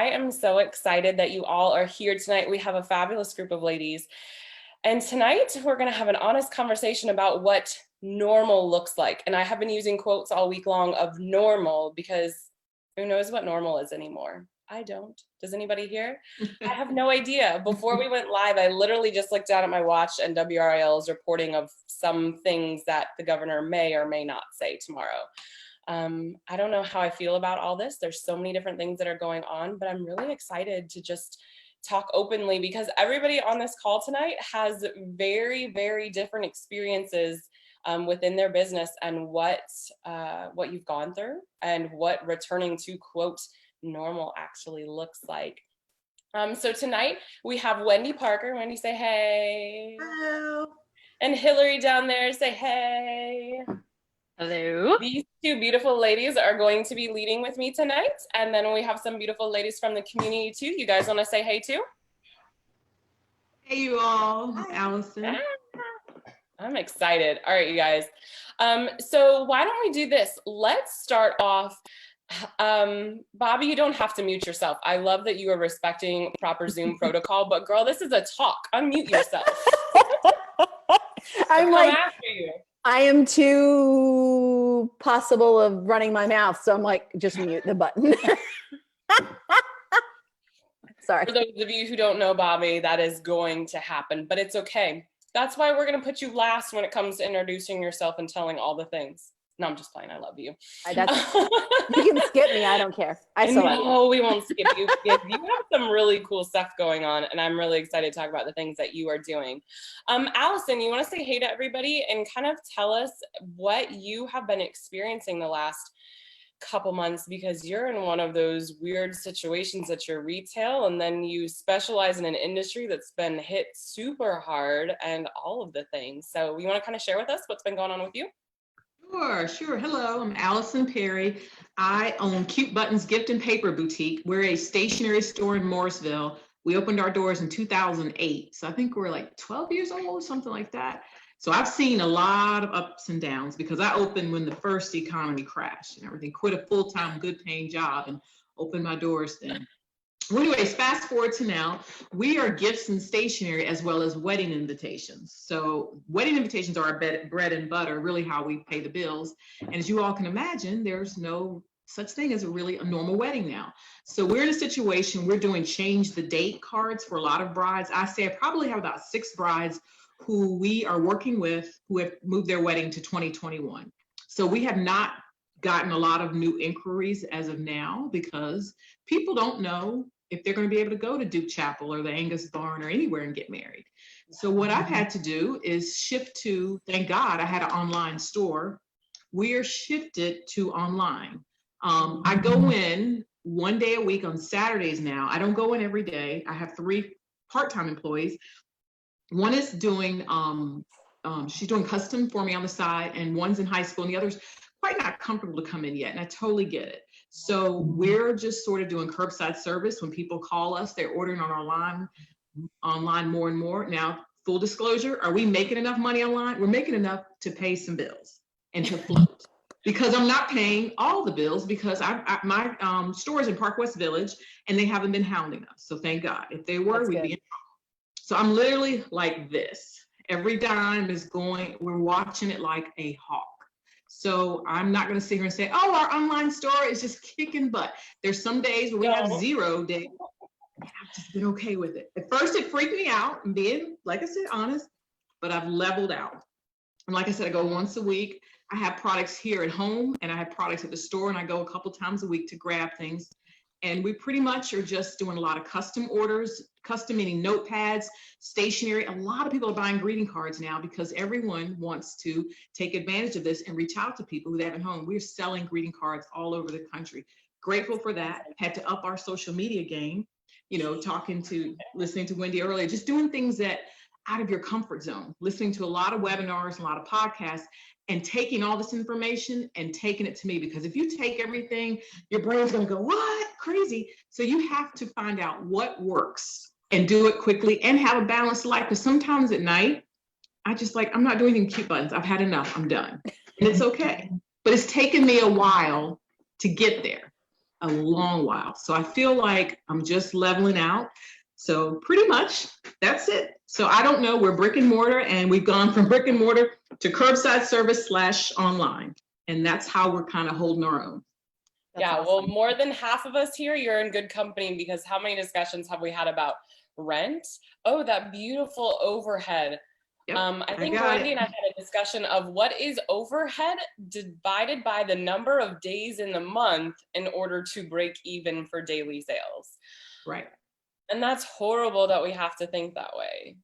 I am so excited that you all are here tonight. We have a fabulous group of ladies. And tonight we're going to have an honest conversation about what normal looks like. And I have been using quotes all week long of normal because who knows what normal is anymore? I don't. Does anybody here? I have no idea. Before we went live, I literally just looked down at my watch and WRIL is reporting of some things that the governor may or may not say tomorrow. I don't know how I feel about all this. There's so many different things that are going on, but I'm really excited to just talk openly because everybody on this call tonight has very, very different experiences within their business and what you've gone through and what returning to quote normal actually looks like. So tonight we have Wendy Parker. Wendy, say hey. Hello. And Hillary down there, say hey. Hello. These two beautiful ladies are going to be leading with me tonight. And then we have some beautiful ladies from the community too. You guys want to say hey too? Hey you all, I'm Allison. I'm excited. All right, you guys. So why don't we do this? Let's start off. Bobby, you don't have to mute yourself. I love that you are respecting proper Zoom protocol, but girl, this is a talk. Unmute yourself. I'm like, after you. I am too possible of running my mouth. So I'm like, just mute the button. Sorry. For those of you who don't know Bobby, that is going to happen, but it's okay. That's why we're going to put you last when it comes to introducing yourself and telling all the things. No, I'm just playing. I love you. You can skip me. I don't care. No, we won't skip you. You have some really cool stuff going on, and I'm really excited to talk about the things that you are doing. Allison, you want to say hey to everybody and kind of tell us what you have been experiencing the last couple months, because you're in one of those weird situations at your retail, and then you specialize in an industry that's been hit super hard and all of the things. So you want to kind of share with us what's been going on with you? Sure. Hello, I'm Allison Perry. I own Cute Buttons Gift and Paper Boutique. We're a stationery store in Morrisville. We opened our doors in 2008. So I think we're like 12 years old, something like that. So I've seen a lot of ups and downs because I opened when the first economy crashed and everything, quit a full-time, good paying job and opened my doors then. Well, anyways, fast forward to now, we are gifts and stationery as well as wedding invitations. So wedding invitations are our bread and butter, really how we pay the bills. And as you all can imagine, there's no such thing as a normal wedding now. So we're in a situation, we're doing change the date cards for a lot of brides. I say I probably have about 6 brides who we are working with who have moved their wedding to 2021. So we have not gotten a lot of new inquiries as of now because people don't know if they're going to be able to go to Duke Chapel or the Angus Barn or anywhere and get married. So what I've had to do is shift to, thank God, I had an online store. We are shifted to online. I go in one day a week on Saturdays now. I don't go in every day. I have 3 part-time employees. One is doing, she's doing custom for me on the side, and one's in high school, and the other's quite not comfortable to come in yet, and I totally get it. So we're just sort of doing curbside service. When people call us, they're ordering on our online more and more. Now, full disclosure, are we making enough money online? We're making enough to pay some bills and to float. Because I'm not paying all the bills because my store is in Park West Village and they haven't been hounding us. So thank God. If they were, we'd be in trouble. So I'm literally like this. Every dime is going, we're watching it like a hawk. So I'm not going to sit here and say, oh, our online store is just kicking butt. There's some days where we have 0 days. And I've just been okay with it. At first, it freaked me out and being, like I said, honest, but I've leveled out. And like I said, I go once a week. I have products here at home and I have products at the store, and I go a couple times a week to grab things. And we pretty much are just doing a lot of custom orders, custom meaning notepads, stationery. A lot of people are buying greeting cards now because everyone wants to take advantage of this and reach out to people who they have at home. We're selling greeting cards all over the country. Grateful for that. Had to up our social media game, listening to Wendy earlier, just doing things that out of your comfort zone, listening to a lot of webinars, a lot of podcasts, and taking all this information and taking it to me. Because if you take everything, your brain's going to go, what? Crazy. So you have to find out what works and do it quickly and have a balanced life. Because sometimes at night, I'm not doing anything cute buttons. I've had enough. I'm done. And it's okay. But it's taken me a while to get there. a long while. So I feel like I'm just leveling out. So pretty much that's it. So I don't know, we're brick and mortar, and we've gone from brick and mortar to curbside service / online. And that's how we're kind of holding our own. That's Yeah, awesome. well, more than half of us here, you're in good company, because how many discussions have we had about rent? Oh, that beautiful overhead. Yep, I think got Wendy it. and I had a discussion of what is overhead divided by the number of days in the month in order to break even for daily sales. Right. And that's horrible that we have to think that way.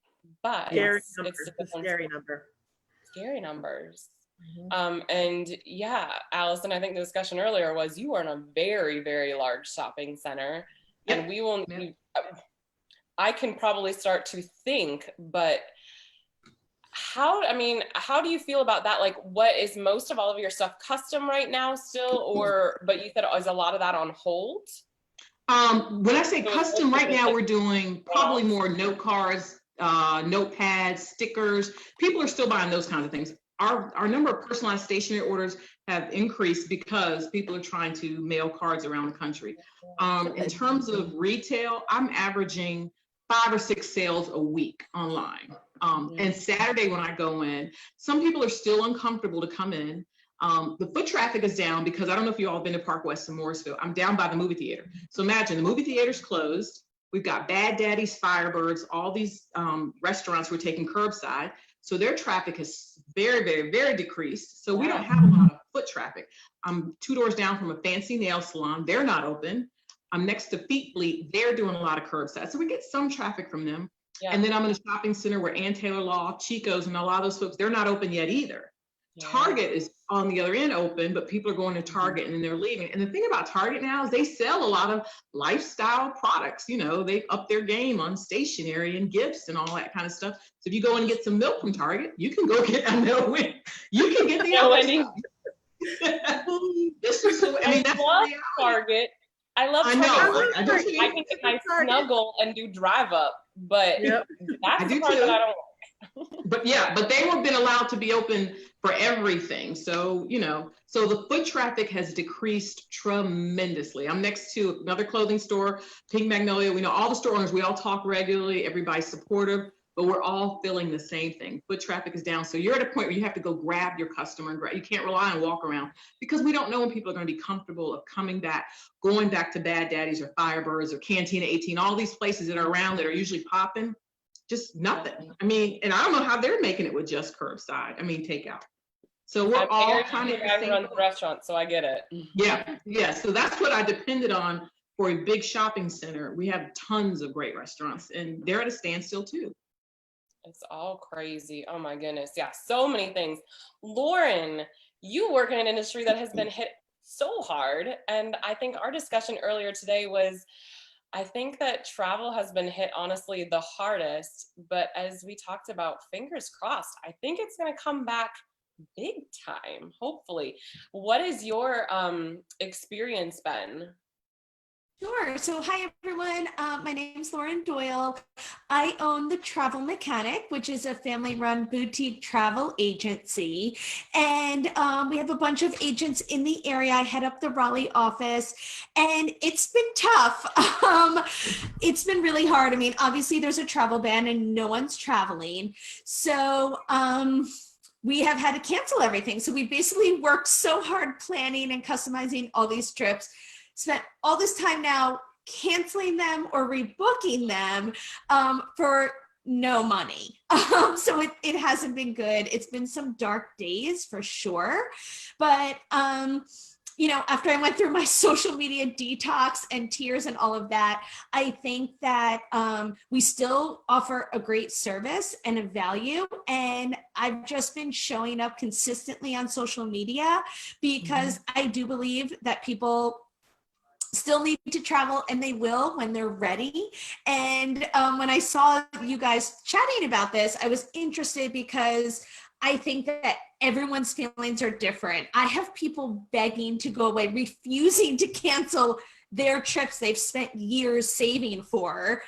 But Scary it's numbers, the the difference. scary number. Scary numbers. Mhm. And yeah, Allison, I think the discussion earlier was you are in a very, very large shopping center, Yep. and we will Yep. need, I can probably start to think, but how do you feel about that? Like, what is most of all of your stuff custom right now still, or, but you said is a lot of that on hold? When I say So it's custom, mostly right just now like we're doing probably more note cards, notepads, stickers. People are still buying those kinds of things. Our number of personalized stationery orders have increased because people are trying to mail cards around the country. In terms of retail, I'm averaging 5 or 6 sales a week online. And Saturday when I go in, some people are still uncomfortable to come in. The foot traffic is down because I don't know if you all have been to Park West in Morrisville. I'm down by the movie theater. So imagine the movie theater's closed. We've got Bad Daddy's, Firebirds, all these restaurants who are taking curbside. So their traffic has very, very, very decreased. So we don't have a lot of foot traffic. I'm 2 doors down from a fancy nail salon. They're not open. I'm next to Feet Fleet. They're doing a lot of curbside. So we get some traffic from them. Yeah. And then I'm in a shopping center where Ann Taylor Law, Chico's, and a lot of those folks, they're not open yet either. Yeah. Target is on the other end open, but people are going to Target and then they're leaving. And the thing about Target now is they sell a lot of lifestyle products. You know, they up their game on stationery and gifts and all that kind of stuff. So if you go in and get some milk from Target, you can go get, I know, you can get the Yeah, other Wendy. stuff. This is, I mean, that's the love reality. Target. I love I Target. know, I do too. I can get my Target. snuggle and do drive up, but Yep. that's I the do part too. that I don't. But yeah, but they have been allowed to be open for everything. So, you know, so the foot traffic has decreased tremendously. I'm next to another clothing store, Pink Magnolia. We know all the store owners, we all talk regularly, everybody's supportive, but we're all feeling the same thing. Foot traffic is down. So you're at a point where you have to go grab your customer and you can't rely on walk around, because we don't know when people are going to be comfortable of coming back, going back to Bad Daddy's or Firebirds or Cantina 18, all these places that are around that are usually popping. Just nothing. I mean, and I don't know how they're making it with just curbside. I mean, takeout. So we're all kind of I run the restaurant, so I get it. yeah. So that's what I depended on for a big shopping center. We have tons of great restaurants, and they're at a standstill too. It's all crazy. Oh my goodness. Yeah, so many things. Lauren, you work in an industry that has been hit so hard, and I think our discussion earlier today was, I think that travel has been hit honestly the hardest, but as we talked about, fingers crossed, I think it's going to come back big time, hopefully. What is your experience been? Sure. So hi, everyone. My name is Lauren Doyle. I own The Travel Mechanic, which is a family-run boutique travel agency. And we have a bunch of agents in the area. I head up the Raleigh office, and it's been tough. It's been really hard. I mean, obviously there's a travel ban and no one's traveling. So we have had to cancel everything. So we basically worked so hard planning and customizing all these trips, spent all this time now canceling them or rebooking them for no money. So it hasn't been good. It's been some dark days for sure. But, you know, after I went through my social media detox and tears and all of that, I think that we still offer a great service and a value. And I've just been showing up consistently on social media because I do believe that people still need to travel, and they will when they're ready. And when I saw you guys chatting about this, I was interested because I think that everyone's feelings are different. I have people begging to go away, refusing to cancel their trips they've spent years saving for.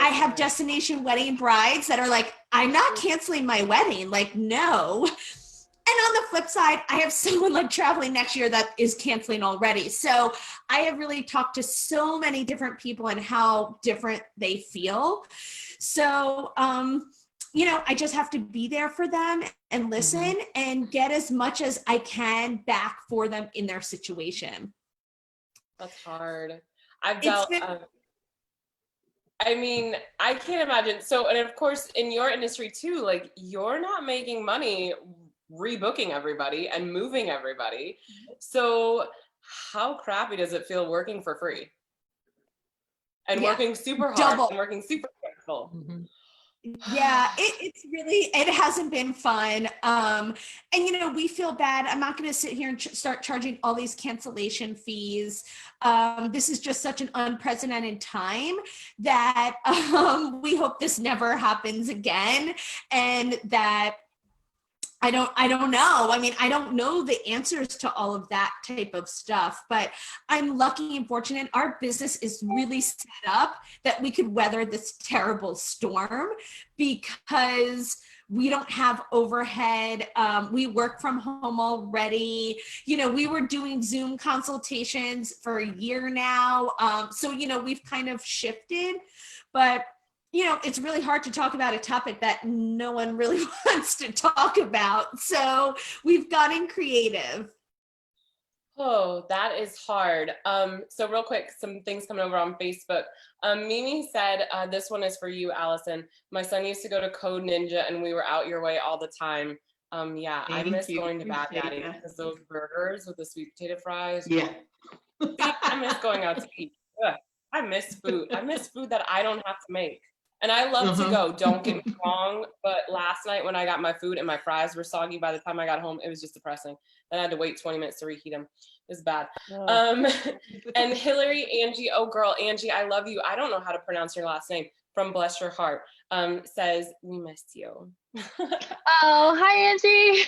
I have destination wedding brides that are like, I'm not canceling my wedding. Like, no. on the flip side, I have someone like traveling next year that is canceling already. So I have really talked to so many different people and how different they feel. So, I just have to be there for them and listen and get as much as I can back for them in their situation. That's hard. I've dealt, I mean, I can't imagine. So, and of course, in your industry too, like you're not making money rebooking everybody and moving everybody. So how crappy does it feel working for free? And working super hard Double. and working super stressful. Yeah, it's really, it hasn't been fun. And we feel bad. I'm not going to sit here and start charging all these cancellation fees. This is just such an unprecedented time that we hope this never happens again, and that I don't know. I mean, I don't know the answers to all of that type of stuff, but I'm lucky and fortunate. Our business is really set up that we could weather this terrible storm because we don't have overhead. We work from home already. We were doing Zoom consultations for a year now. So, we've kind of shifted, but it's really hard to talk about a topic that no one really wants to talk about. So we've gotten creative. Oh, that is hard. So real quick, some things coming over on Facebook. Mimi said, this one is for you, Allison. My son used to go to Code Ninja and we were out your way all the time. Yeah, I miss going to Bad Daddy because those burgers with the sweet potato fries. Yeah. I miss going out to eat. Ugh, I miss food. I miss food that I don't have to make. And I love to go, don't get me wrong, but last night when I got my food and my fries were soggy by the time I got home, it was just depressing. Then I had to wait 20 minutes to reheat them. It was bad. And Hillary, Angie, oh girl, Angie, I love you. I don't know how to pronounce your last name, from Bless Your Heart, says, we missed you. Oh, hi, Angie.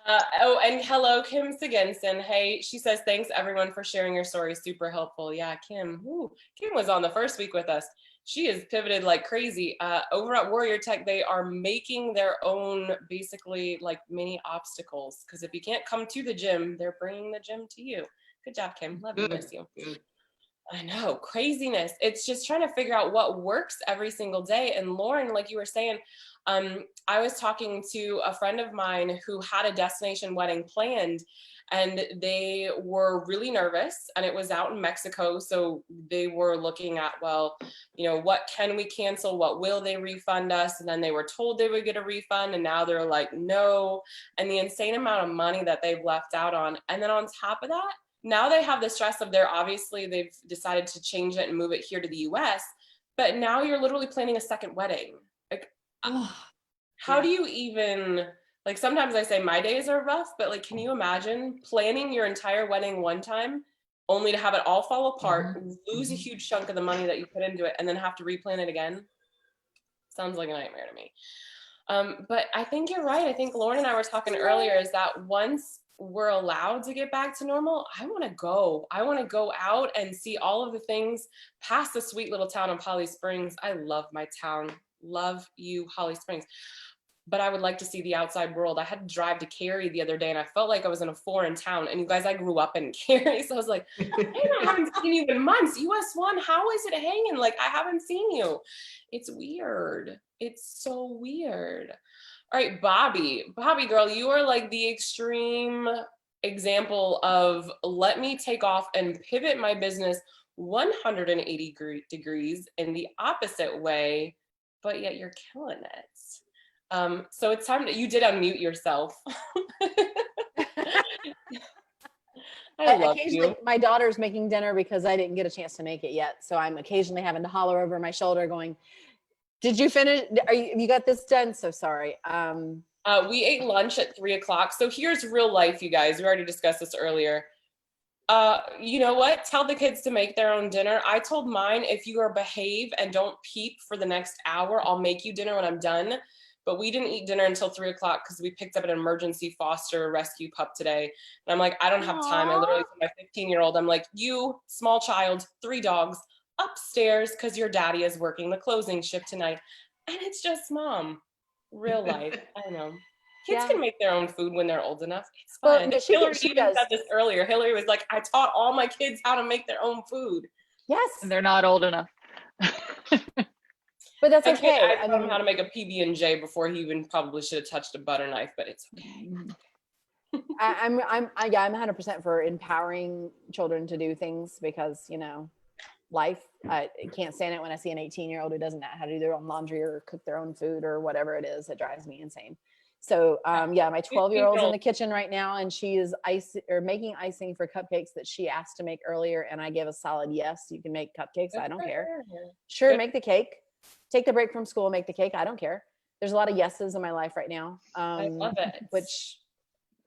Oh, and hello, Kim Sigensen. Hey, she says, thanks everyone for sharing your story. Super helpful. Yeah, Kim. Ooh, Kim was on the first week with us. She has pivoted like crazy. Over at Warrior Tech, they are making their own, basically like mini obstacles. Because if you can't come to the gym, they're bringing the gym to you. Good job, Kim. Love you, miss you. Good. I know, craziness. It's just trying to figure out what works every single day. And Lauren, like you were saying, I was talking to a friend of mine who had a destination wedding planned, and they were really nervous, and it was out in Mexico. So they were looking at, well, what can we cancel? What will they refund us? And then they were told they would get a refund, and now they're like, no. And the insane amount of money that they've left out on. And then on top of that, now they have the stress of they've decided to change it and move it here to the US, but now you're literally planning a second wedding. Like, how do you even, like, sometimes I say my days are rough, but like, can you imagine planning your entire wedding one time only to have it all fall apart, lose a huge chunk of the money that you put into it, and then have to replan it again? Sounds like a nightmare to me. But I think you're right. I think Lauren and I were talking earlier is that once we're allowed to get back to normal, I want to go. I want to go out and see all of the things past the sweet little town of Holly Springs. I love my town. Love you, Holly Springs. But I would like to see the outside world. I had to drive to Cary the other day and I felt like I was in a foreign town. And you guys, I grew up in Cary. So I was like, hey, I haven't seen you in months. US1, how is it hanging? Like, I haven't seen you. It's weird. It's so weird. All right, Bobby girl, you are like the extreme example of let me take off and pivot my business 180 degrees in the opposite way, but yet you're killing it. So it's time you did unmute yourself. I love you. My daughter's making dinner because I didn't get a chance to make it yet. So I'm occasionally having to holler over my shoulder going, did you finish? You got this done? So sorry. We ate lunch at 3 o'clock. So here's real life, you guys. We already discussed this earlier. You know what? Tell the kids to make their own dinner. I told mine, if you are behave and don't peep for the next hour, I'll make you dinner when I'm done. But we didn't eat dinner until 3 o'clock because we picked up an emergency foster rescue pup today. And I'm like, I don't have time. I literally told my 15-year-old, I'm like, you, small child, 3 dogs, upstairs because your daddy is working the closing shift tonight. And it's just mom. Real life. I know. Kids Yeah. can make their own food when they're old enough. It's Well, fine. no, Hillary she even does. said this earlier. Hillary was like, I taught all my kids how to make their own food. Yes, And they're not old enough. but that's My kid, okay. I taught him how to make a PB&J before he even probably should have touched a butter knife, but it's okay. I'm 100% for empowering children to do things because, you know, life, I can't stand it when I see an 18-year-old who doesn't know how to do their own laundry or cook their own food or whatever it is. It drives me insane. So yeah, my 12-year-old's in the kitchen right now, and she is making icing for cupcakes that she asked to make earlier, and I gave a solid yes. You can make cupcakes. I don't care. Sure, Good. make the cake. Take the break from school, make the cake. I don't care. There's a lot of yeses in my life right now. I love it. Which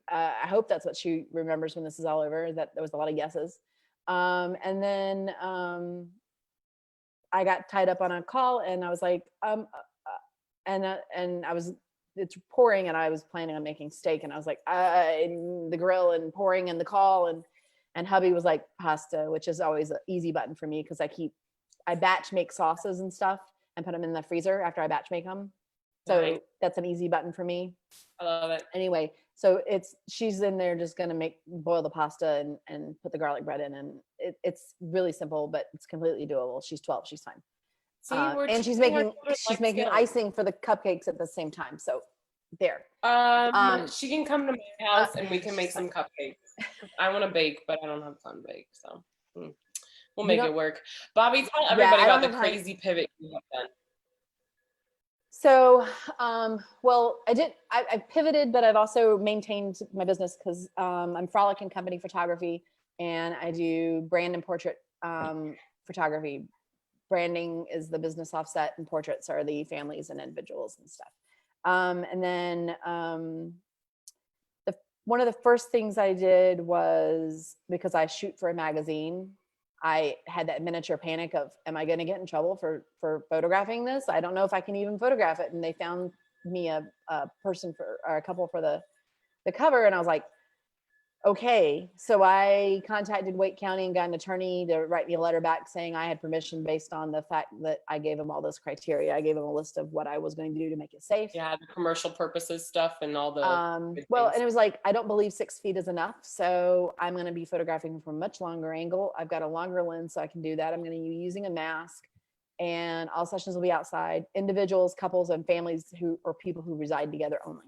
I hope that's what she remembers when this is all over, that there was a lot of yeses. And then I got tied up on a call, and I was like, and I was, it's pouring, and I was planning on making steak, and I was like, in the grill and pouring in the call, and hubby was like, pasta, which is always an easy button for me because I batch make sauces and stuff and put them in the freezer after I batch make them. So Nice. that's an easy button for me. I love it. Anyway, so she's in there just gonna boil the pasta and put the garlic bread in, and it's really simple, but it's completely doable. She's 12, she's fine. See, And she's teaching our making children life skills. icing for the cupcakes at the same time. So there. She can come to my house and we can make some cupcakes. I want to bake, but I don't have time to bake, so we'll make it work. Bobby, tell everybody about the crazy pivot you have done. So, well, I pivoted, but I've also maintained my business because I'm Frolic and Company Photography, and I do brand and portrait photography. Branding is the business offset, and portraits are the families and individuals and stuff. And then one of the first things I did was, because I shoot for a magazine, I had that miniature panic of, am I going to get in trouble for photographing this? I don't know if I can even photograph it. And they found me a couple for the cover. And I was like, okay. So I contacted Wake County and got an attorney to write me a letter back saying I had permission based on the fact that I gave them all this criteria. I gave them a list of what I was going to do to make it safe. Yeah, the commercial purposes stuff and all the well, and it was like, I don't believe 6 feet is enough. So I'm going to be photographing from a much longer angle. I've got a longer lens, so I can do that. I'm going to be using a mask, and all sessions will be outside. Individuals, couples, and families or people who reside together only.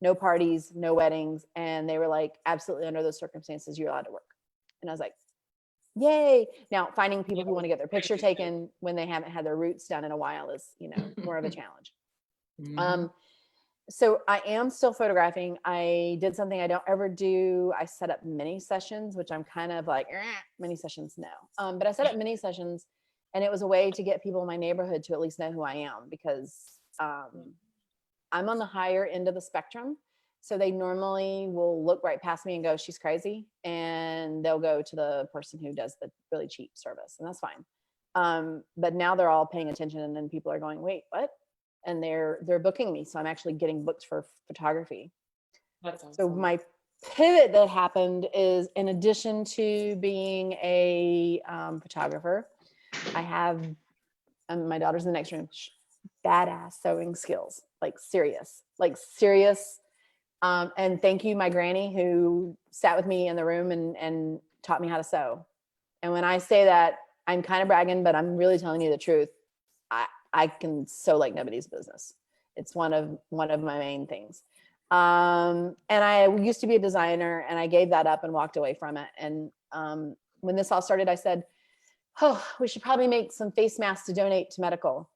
No parties, no weddings. And they were like, absolutely, under those circumstances, you're allowed to work. And I was like, yay. Now, finding people who want to get their picture taken when they haven't had their roots done in a while is, more of a challenge. So I am still photographing. I did something I don't ever do. I set up mini sessions, which I'm kind of like, mini sessions, no. But I set up mini sessions, and it was a way to get people in my neighborhood to at least know who I am, because I'm on the higher end of the spectrum. So they normally will look right past me and go, she's crazy. And they'll go to the person who does the really cheap service. And that's fine. But now they're all paying attention, and then people are going, wait, what? And they're booking me. So I'm actually getting booked for photography. That's awesome. So my pivot that happened is, in addition to being a photographer, I have, my daughter's in the next room, badass sewing skills, like serious. And thank you, my granny, who sat with me in the room and taught me how to sew. And when I say that, I'm kind of bragging, but I'm really telling you the truth. I can sew like nobody's business. It's one of my main things. And I used to be a designer, and I gave that up and walked away from it. And when this all started, I said, oh, we should probably make some face masks to donate to medical.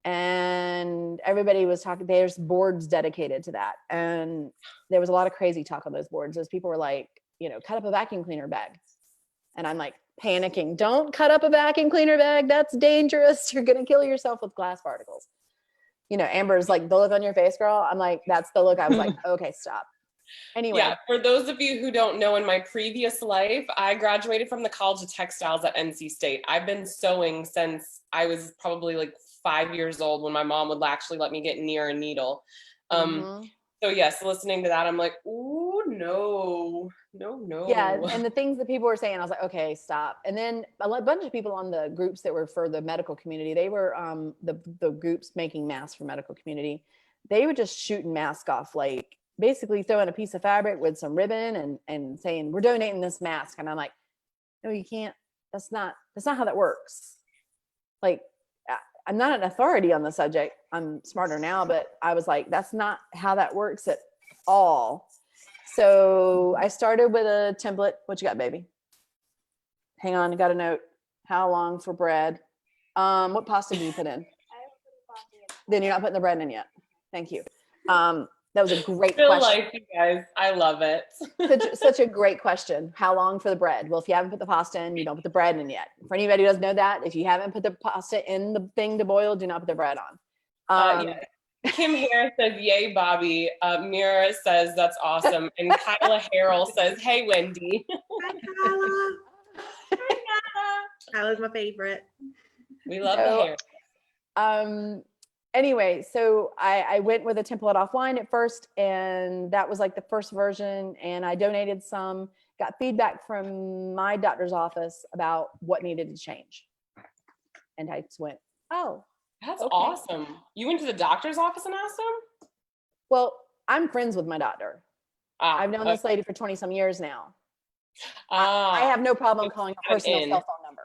And everybody was talking, there's boards dedicated to that. And there was a lot of crazy talk on those boards, as people were like, cut up a vacuum cleaner bag. And I'm like panicking, don't cut up a vacuum cleaner bag. That's dangerous. You're going to kill yourself with glass particles. Amber's like, the look on your face, girl. I'm like, that's the look. I was like, okay, stop. Anyway. Yeah, for those of you who don't know, in my previous life, I graduated from the College of Textiles at NC State. I've been sewing since I was probably like 5 years old, when my mom would actually let me get near a needle. So yes, listening to that, I'm like, ooh, no. Yeah, and the things that people were saying, I was like, okay, stop. And then a bunch of people on the groups that were for the medical community, they were the groups making masks for medical community. they were just shooting mask off, like basically throwing a piece of fabric with some ribbon and saying, we're donating this mask. And I'm like, no, you can't. That's not how that works. Like, I'm not an authority on the subject. I'm smarter now, but I was like, that's not how that works at all. So I started with a template. What you got, baby? Hang on, I got a note. How long for bread? What pasta do you put in? Then you're not putting the bread in yet. Thank you. That was a great Still question. like you guys. I love it. Such a great question. How long for the bread? Well, if you haven't put the pasta in, you don't put the bread in yet. For anybody who doesn't know that, if you haven't put the pasta in the thing to boil, do not put the bread on. Yeah. Kim Harris says, yay, Bobby. Mira says, that's awesome. And Kyla Harrell says, hey, Wendy. Hi, Kyla. Kyla's my favorite. We love the hair. Anyway, so I went with a template offline at first, and that was like the first version, and I donated some, got feedback from my doctor's office about what needed to change. And I just went, oh, That's okay. awesome. You went to the doctor's office and asked him? Well, I'm friends with my doctor. I've known this lady for 20 some years now. I have no problem calling her personal cell phone number.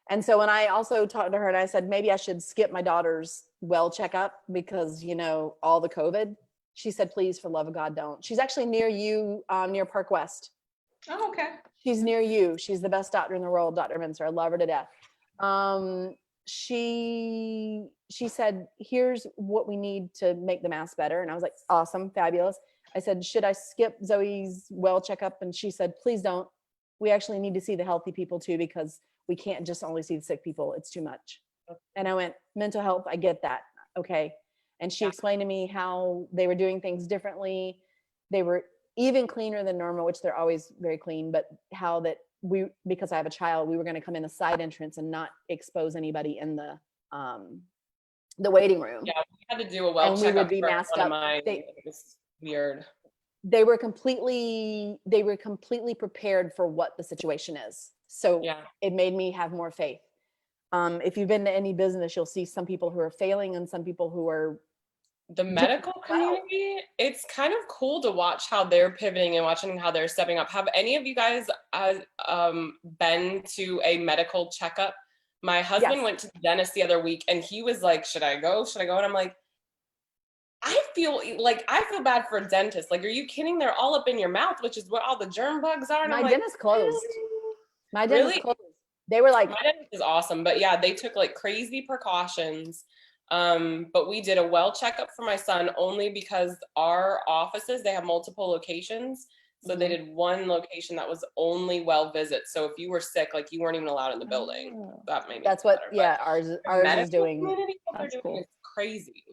And so when I also talked to her and I said, maybe I should skip my daughter's well checkup because, you know, all the COVID, she said, please, for love of God, don't. She's actually near you, near Park West. Oh, okay. She's near you. She's the best doctor in the world, Dr. Minster. I love her to death. She said, here's what we need to make the mask better. And I was like, awesome, fabulous. I said, should I skip Zoe's well checkup? And she said, please don't. We actually need to see the healthy people too, because we can't just only see the sick people. It's too much. And I went, mental health, I get that. Okay. And she explained to me how they were doing things differently. They were even cleaner than normal, which they're always very clean, but how that because I have a child, we were going to come in a side entrance and not expose anybody in the waiting room. Yeah, we had to do a well checkup. We would be masked up. It was weird. They were completely prepared for what the situation is. So it made me have more faith. If you've been to any business, you'll see some people who are failing and some people who are the medical community. It's kind of cool to watch how they're pivoting and watching how they're stepping up. Have any of you guys been to a medical checkup? My husband went to the dentist the other week and he was like, should I go? And I'm like, I feel bad for dentists. Like, are you kidding? They're all up in your mouth, which is what all the germ bugs are. And my dentist closed. My dentist closed. They were like, my dentist is awesome, but yeah, they took like crazy precautions. But we did a well checkup for my son only because our offices, they have multiple locations. So they did one location that was only well visits. So if you were sick, like you weren't even allowed in the building. That made me ours is doing. That's cool. It's crazy.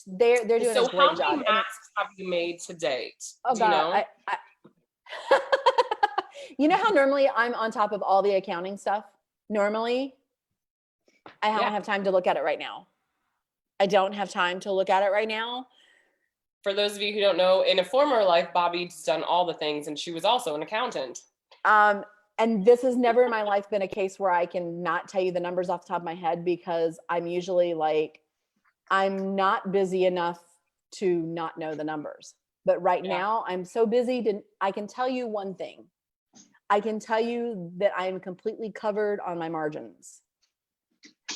They're doing a great job. So how many masks have you made to date? Oh, do you know? You know how normally I'm on top of all the accounting stuff? Normally, I don't have time to look at it right now. I don't have time to look at it right now. For those of you who don't know, in a former life, Bobby's done all the things, and she was also an accountant. And this has never in my life been a case where I can not tell you the numbers off the top of my head, because I'm usually like, I'm not busy enough to not know the numbers. But right now, I'm so busy I can tell you one thing. I can tell you that I'm completely covered on my margins,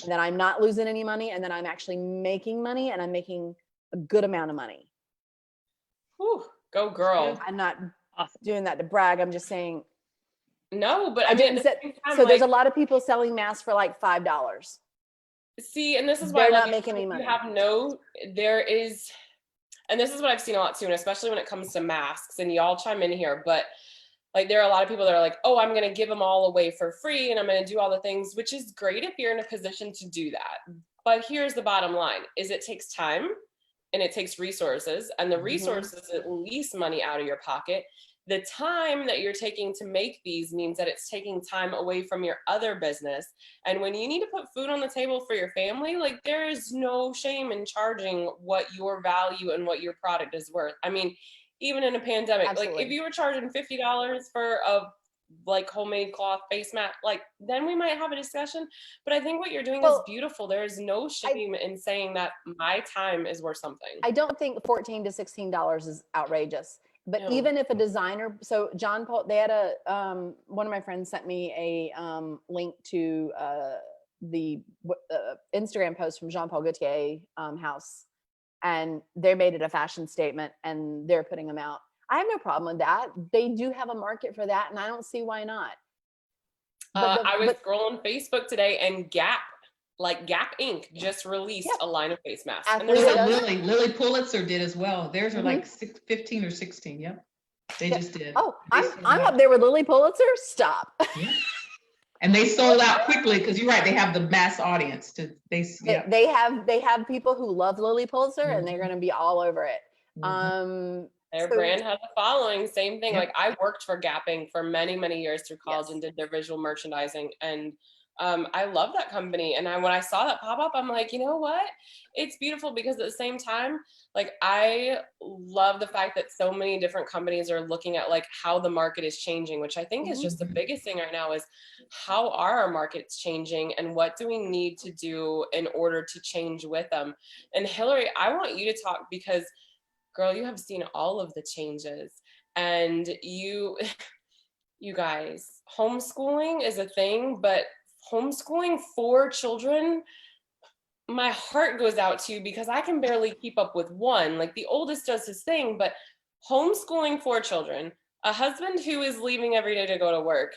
and that I'm not losing any money, and that I'm actually making money, and I'm making a good amount of money. Whew, go girl. I'm not doing that to brag. I'm just saying. No, but I mean, so there's a lot of people selling masks for like $5. See, and this is why they're not making any money. And this is what I've seen a lot too, and especially when it comes to masks, and y'all chime in here, but like there are a lot of people that are like, oh, I'm going to give them all away for free and I'm going to do all the things, which is great if you're in a position to do that. But here's the bottom line is it takes time and it takes resources, and the resources at least money out of your pocket. The time that you're taking to make these means that it's taking time away from your other business. And when you need to put food on the table for your family, like there is no shame in charging what your value and what your product is worth. I mean, even in a pandemic, like if you were charging $50 for a like homemade cloth face mask, like then we might have a discussion. But I think what you're doing is Well, beautiful. There is no shame in saying that my time is worth something. I don't think $14 to $16 is outrageous. But No. even if a designer, so John Paul, they had one of my friends sent me a link to the Instagram post from Jean Paul Gaultier house, and they made it a fashion statement, and they're putting them out. I have no problem with that. They do have a market for that, and I don't see why not. I was scrolling Facebook today, and Gap Inc. just released Yeah. a line of face masks. And Athlete they're does. Lily Pulitzer did as well. Theirs are like 15 or 16. Yep. They just did. Oh, They I'm sold out. up there with Lily Pulitzer. Stop. Yeah. And they sold out quickly because you're right. They have the mass audience yeah. They have people who love Lily Pulitzer, and they're going to be all over it. Their brand has a following. Same thing. Yep. Like I worked for Gap Inc. for many, many years through college, Yes. and did their visual merchandising. And I love that company. And when I saw that pop up, I'm like, you know what? It's beautiful, because at the same time, like I love the fact that so many different companies are looking at like how the market is changing, which I think is just the biggest thing right now, is how are our markets changing, and what do we need to do in order to change with them? And Hillary, I want you to talk, because girl, you have seen all of the changes, and you guys, homeschooling is a thing, but homeschooling for children, my heart goes out to you, because I can barely keep up with one. Like the oldest does his thing, but homeschooling for children, a husband who is leaving every day to go to work,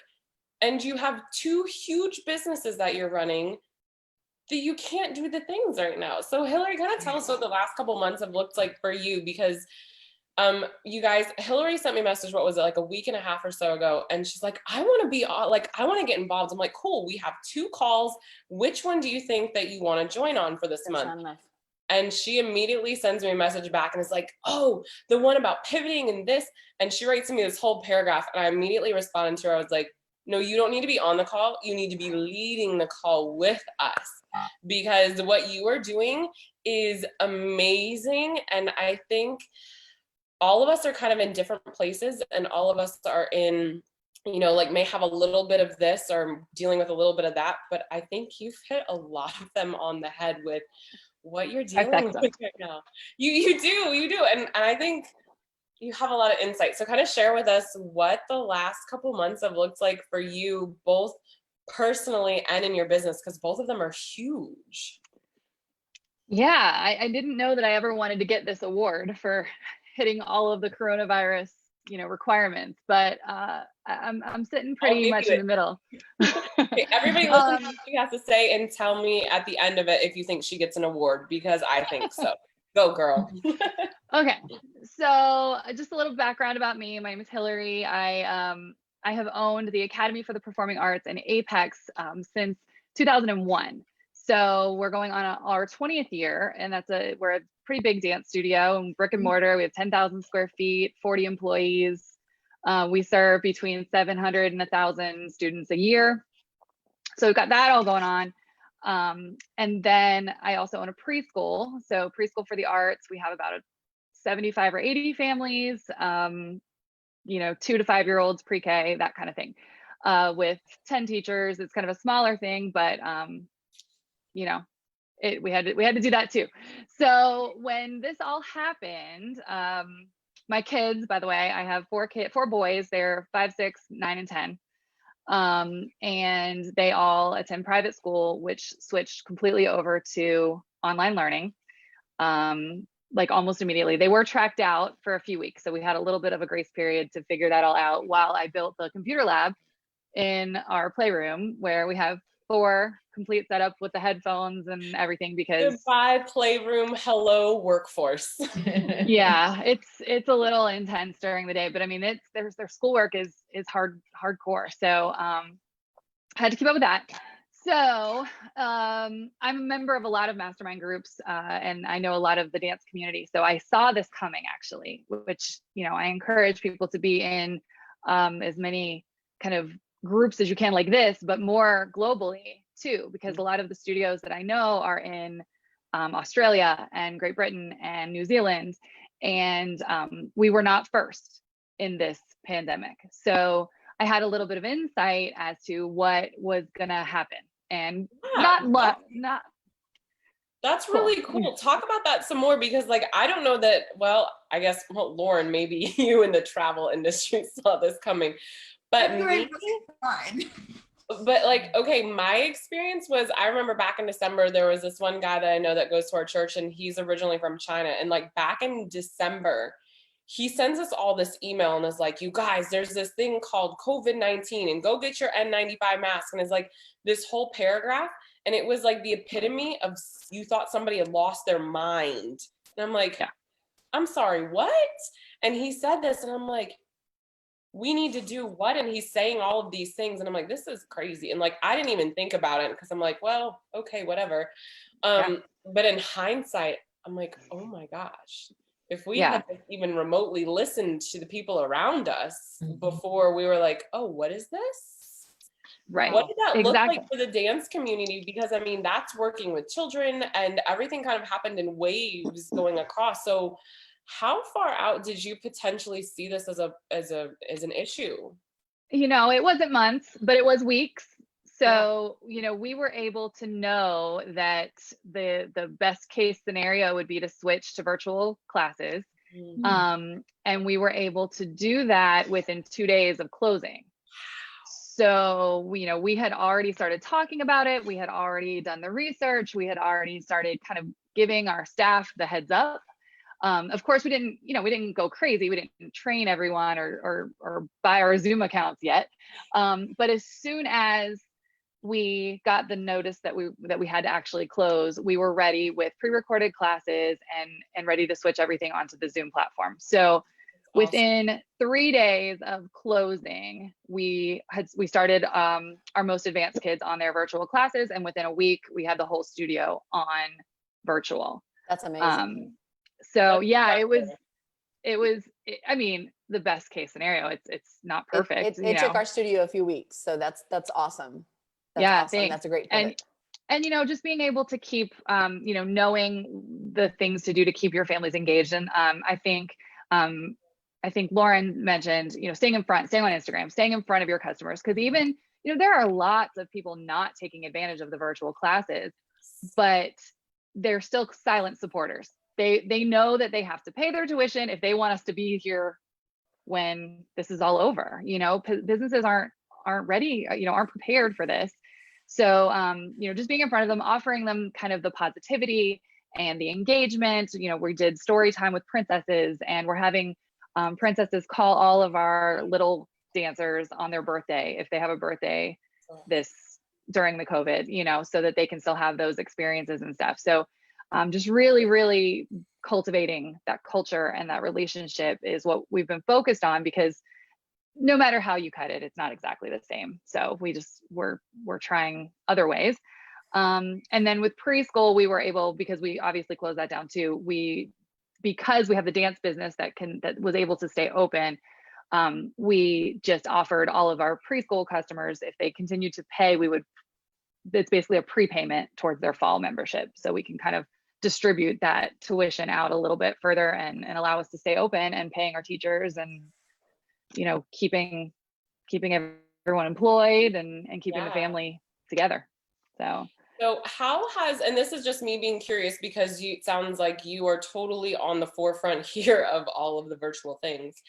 and you have two huge businesses that you're running, that you can't do the things right now. So Hillary, kind of tell us what the last couple months have looked like for you, because you guys, Hillary sent me a message, what was it, like a week and a half or so ago, and she's like, I want to be like, I want to get involved. I'm like, cool, we have 2 calls. Which one do you think that you want to join on for this month? And she immediately sends me a message back and is like, oh, the one about pivoting and this. And she writes me this whole paragraph, and I immediately responded to her. I was like, no, you don't need to be on the call. You need to be leading the call with us, because what you are doing is amazing. And I think all of us are kind of in different places, and all of us are in, you know, like may have a little bit of this or dealing with a little bit of that, but I think you've hit a lot of them on the head with what you're dealing with right now. You do. And I think you have a lot of insight. So kind of share with us what the last couple months have looked like for you, both personally and in your business, because both of them are huge. Yeah, I didn't know that I ever wanted to get this award for hitting all of the coronavirus, requirements, but I'm sitting pretty much in the middle. Okay, everybody listen to what she has to say and tell me at the end of it if you think she gets an award, because I think so. Go, girl. Okay, so just a little background about me. My name is Hillary. I have owned the Academy for the Performing Arts in Apex since 2001. So we're going on our 20th year, and we're a pretty big dance studio and brick and mortar. We have 10,000 square feet, 40 employees. We serve between 700 and 1,000 students a year. So we've got that all going on. And then I also own a preschool. So preschool for the arts, we have about 75 or 80 families, 2 to 5-year-olds, pre-K, that kind of thing. With 10 teachers, it's kind of a smaller thing, but we had to do that too. So when this all happened, my kids, by the way, I have 4 boys. They're 5, 6, 9, and 10. And they all attend private school, which switched completely over to online learning. Like almost immediately. They were tracked out for a few weeks. So we had a little bit of a grace period to figure that all out while I built the computer lab in our playroom, where we have 4 complete setup with the headphones and everything, because goodbye playroom, hello workforce. Yeah, it's a little intense during the day, but I mean, their schoolwork is hardcore. So I had to keep up with that. So I'm a member of a lot of mastermind groups, and I know a lot of the dance community. So I saw this coming, actually, which, I encourage people to be in as many kind of groups as you can like this, but more globally too, because a lot of the studios that I know are in Australia and Great Britain and New Zealand, and we were not first in this pandemic. So I had a little bit of insight as to what was going to happen. And Yeah, not that's cool. really cool. Talk about that some more, because like, I don't know that, well, I guess, well, Lauren, maybe you in the travel industry saw this coming, but me, but like, okay, my experience was, I remember back in December, there was this one guy that I know that goes to our church, and he's originally from China. And like back in December, he sends us all this email and is like, you guys, there's this thing called COVID-19 and go get your N95 mask. And it's like this whole paragraph. And it was like the epitome of, you thought somebody had lost their mind. And I'm like, Yeah. I'm sorry, what? And he said this, and I'm like, we need to do what? And he's saying all of these things. And I'm like, this is crazy. And like, I didn't even think about it, because I'm like, well, okay, whatever. But in hindsight, I'm like, oh my gosh, if we had even remotely listened to the people around us before, we were like, oh, what is this? Right. What did that look Exactly. like for the dance community? Because I mean, that's working with children, and everything kind of happened in waves going across. So how far out did you potentially see this as an issue? You know, it wasn't months, but it was weeks. So, you know, we were able to know that the best case scenario would be to switch to virtual classes. And we were able to do that within 2 days of closing. So, you know, we had already started talking about it. We had already done the research. We had already started kind of giving our staff the heads up. Of course, we didn't go crazy. We didn't train everyone or buy our Zoom accounts yet. But as soon as we got the notice that we had to actually close, we were ready with pre-recorded classes and ready to switch everything onto the Zoom platform. So within 3 days of closing, we started our most advanced kids on their virtual classes, and within a week, we had the whole studio on virtual. That's amazing. So yeah, it was, I mean, the best case scenario. It's not perfect. It took our studio a few weeks. So that's awesome. That's awesome. Thanks. That's a great pivot. And, you know, just being able to keep, you know, knowing the things to do to keep your families engaged. And I think Lauren mentioned, you know, staying on Instagram, staying in front of your customers. Because even, you know, there are lots of people not taking advantage of the virtual classes, but they're still silent supporters. They know that they have to pay their tuition if they want us to be here when this is all over. You know, businesses aren't ready, you know, aren't prepared for this. So, you know, just being in front of them, offering them kind of the positivity and the engagement. You know, we did story time with princesses, and we're having princesses call all of our little dancers on their birthday, if they have a birthday during the COVID, you know, so that they can still have those experiences and stuff. So just really, really cultivating that culture and that relationship is what we've been focused on, because no matter how you cut it, it's not exactly the same. So we're trying other ways. And then with preschool, we were able, because we obviously closed that down too, because we have the dance business that was able to stay open, we just offered all of our preschool customers, if they continue to pay, it's basically a prepayment towards their fall membership. So we can kind of distribute that tuition out a little bit further and allow us to stay open and paying our teachers and, you know, keeping everyone employed and keeping the family together. So how has, and this is just me being curious, because it sounds like you are totally on the forefront here of all of the virtual things.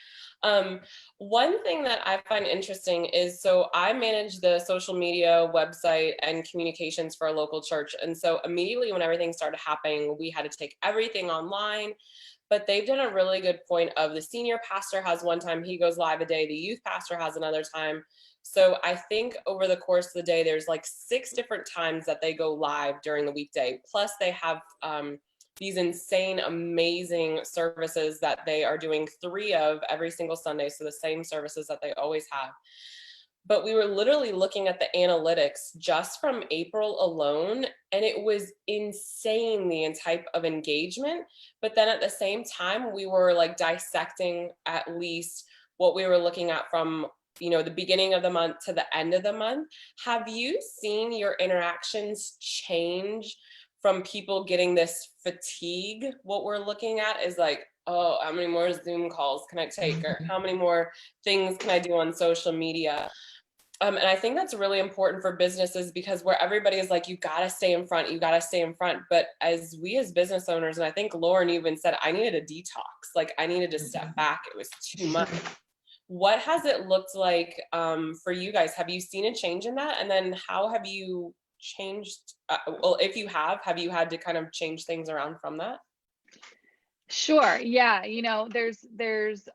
One thing that I find interesting is, so I manage the social media, website, and communications for a local church. And so immediately when everything started happening, we had to take everything online. But they've done a really good point of, the senior pastor has one time he goes live a day, the youth pastor has another time. So I think over the course of the day, there's like 6 different times that they go live during the weekday. Plus they have these insane, amazing services that they are doing 3 of every single Sunday. So the same services that they always have. But we were literally looking at the analytics just from April alone, and it was insane, the type of engagement. But then at the same time, we were like dissecting at least what we were looking at from, you know, the beginning of the month to the end of the month. Have you seen your interactions change from people getting this fatigue? What we're looking at is like, oh, how many more Zoom calls can I take? Or how many more things can I do on social media? And I think that's really important for businesses, because where everybody is like, you got to stay in front, you got to stay in front. But as business owners, and I think Lauren even said, I needed a detox. Like I needed to step back. It was too much. What has it looked like for you guys? Have you seen a change in that? And then how have you changed? Well, if you have you had to kind of change things around from that? Sure. Yeah. There's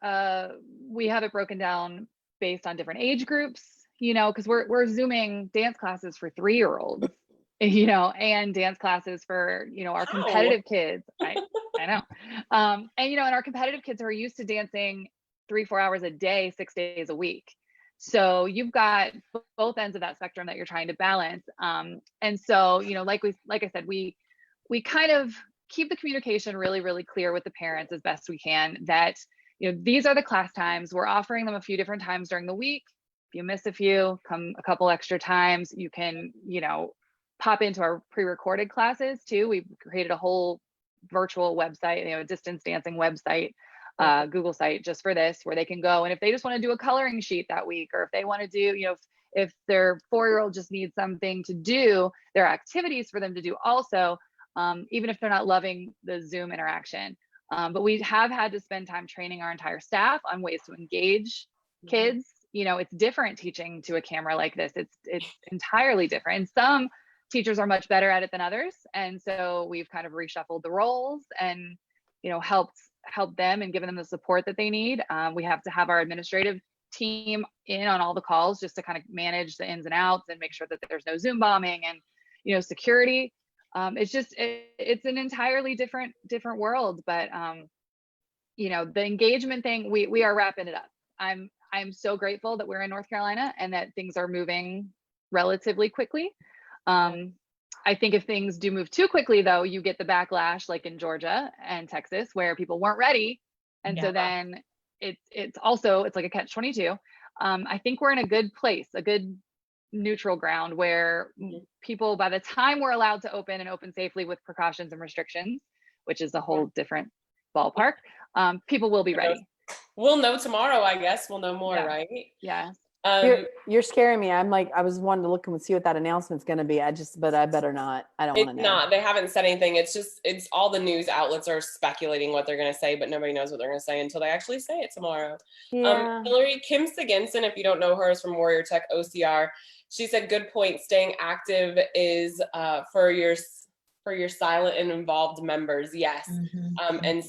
we have it broken down based on different age groups, because we're Zooming dance classes for 3-year-olds, and dance classes for, our competitive kids. I know. And our competitive kids who are used to dancing 3-4 hours a day, 6 days a week. So you've got both ends of that spectrum that you're trying to balance. And so, like I said, we kind of keep the communication really, really clear with the parents as best we can, that, these are the class times. We're offering them a few different times during the week. If you miss a few, come a couple extra times. You can, pop into our pre-recorded classes too. We've created a whole virtual website, a distance dancing website, Google site just for this, where they can go. And if they just want to do a coloring sheet that week, or if they want to do, if their 4-year-old just needs something to do, there are activities for them to do also, even if they're not loving the Zoom interaction. But we have had to spend time training our entire staff on ways to engage kids. It's different teaching to a camera like this. It's entirely different. And some teachers are much better at it than others. And so we've kind of reshuffled the roles and, helped them and given them the support that they need. We have to have our administrative team in on all the calls just to kind of manage the ins and outs and make sure that there's no Zoom bombing and, security. It's an entirely different world, but the engagement thing, we are wrapping it up. I'm so grateful that we're in North Carolina and that things are moving relatively quickly. I think if things do move too quickly, though, you get the backlash like in Georgia and Texas where people weren't ready. And so then it's like a catch-22. I think we're in a good place, a good neutral ground where people, by the time we're allowed to open and open safely with precautions and restrictions, which is a whole different ballpark, people will be ready. We'll know tomorrow, I guess. We'll know more, right? Yeah. You're scaring me. I'm like, I was wanting to look and see what that announcement's going to be. But I better not. I don't want to know. Not. They haven't said anything. It's all the news outlets are speculating what they're going to say, but nobody knows what they're going to say until they actually say it tomorrow. Yeah. Hillary, Kim Siginson, if you don't know her, is from Warrior Tech OCR. She said, good point. Staying active is for your silent and involved members. Yes. And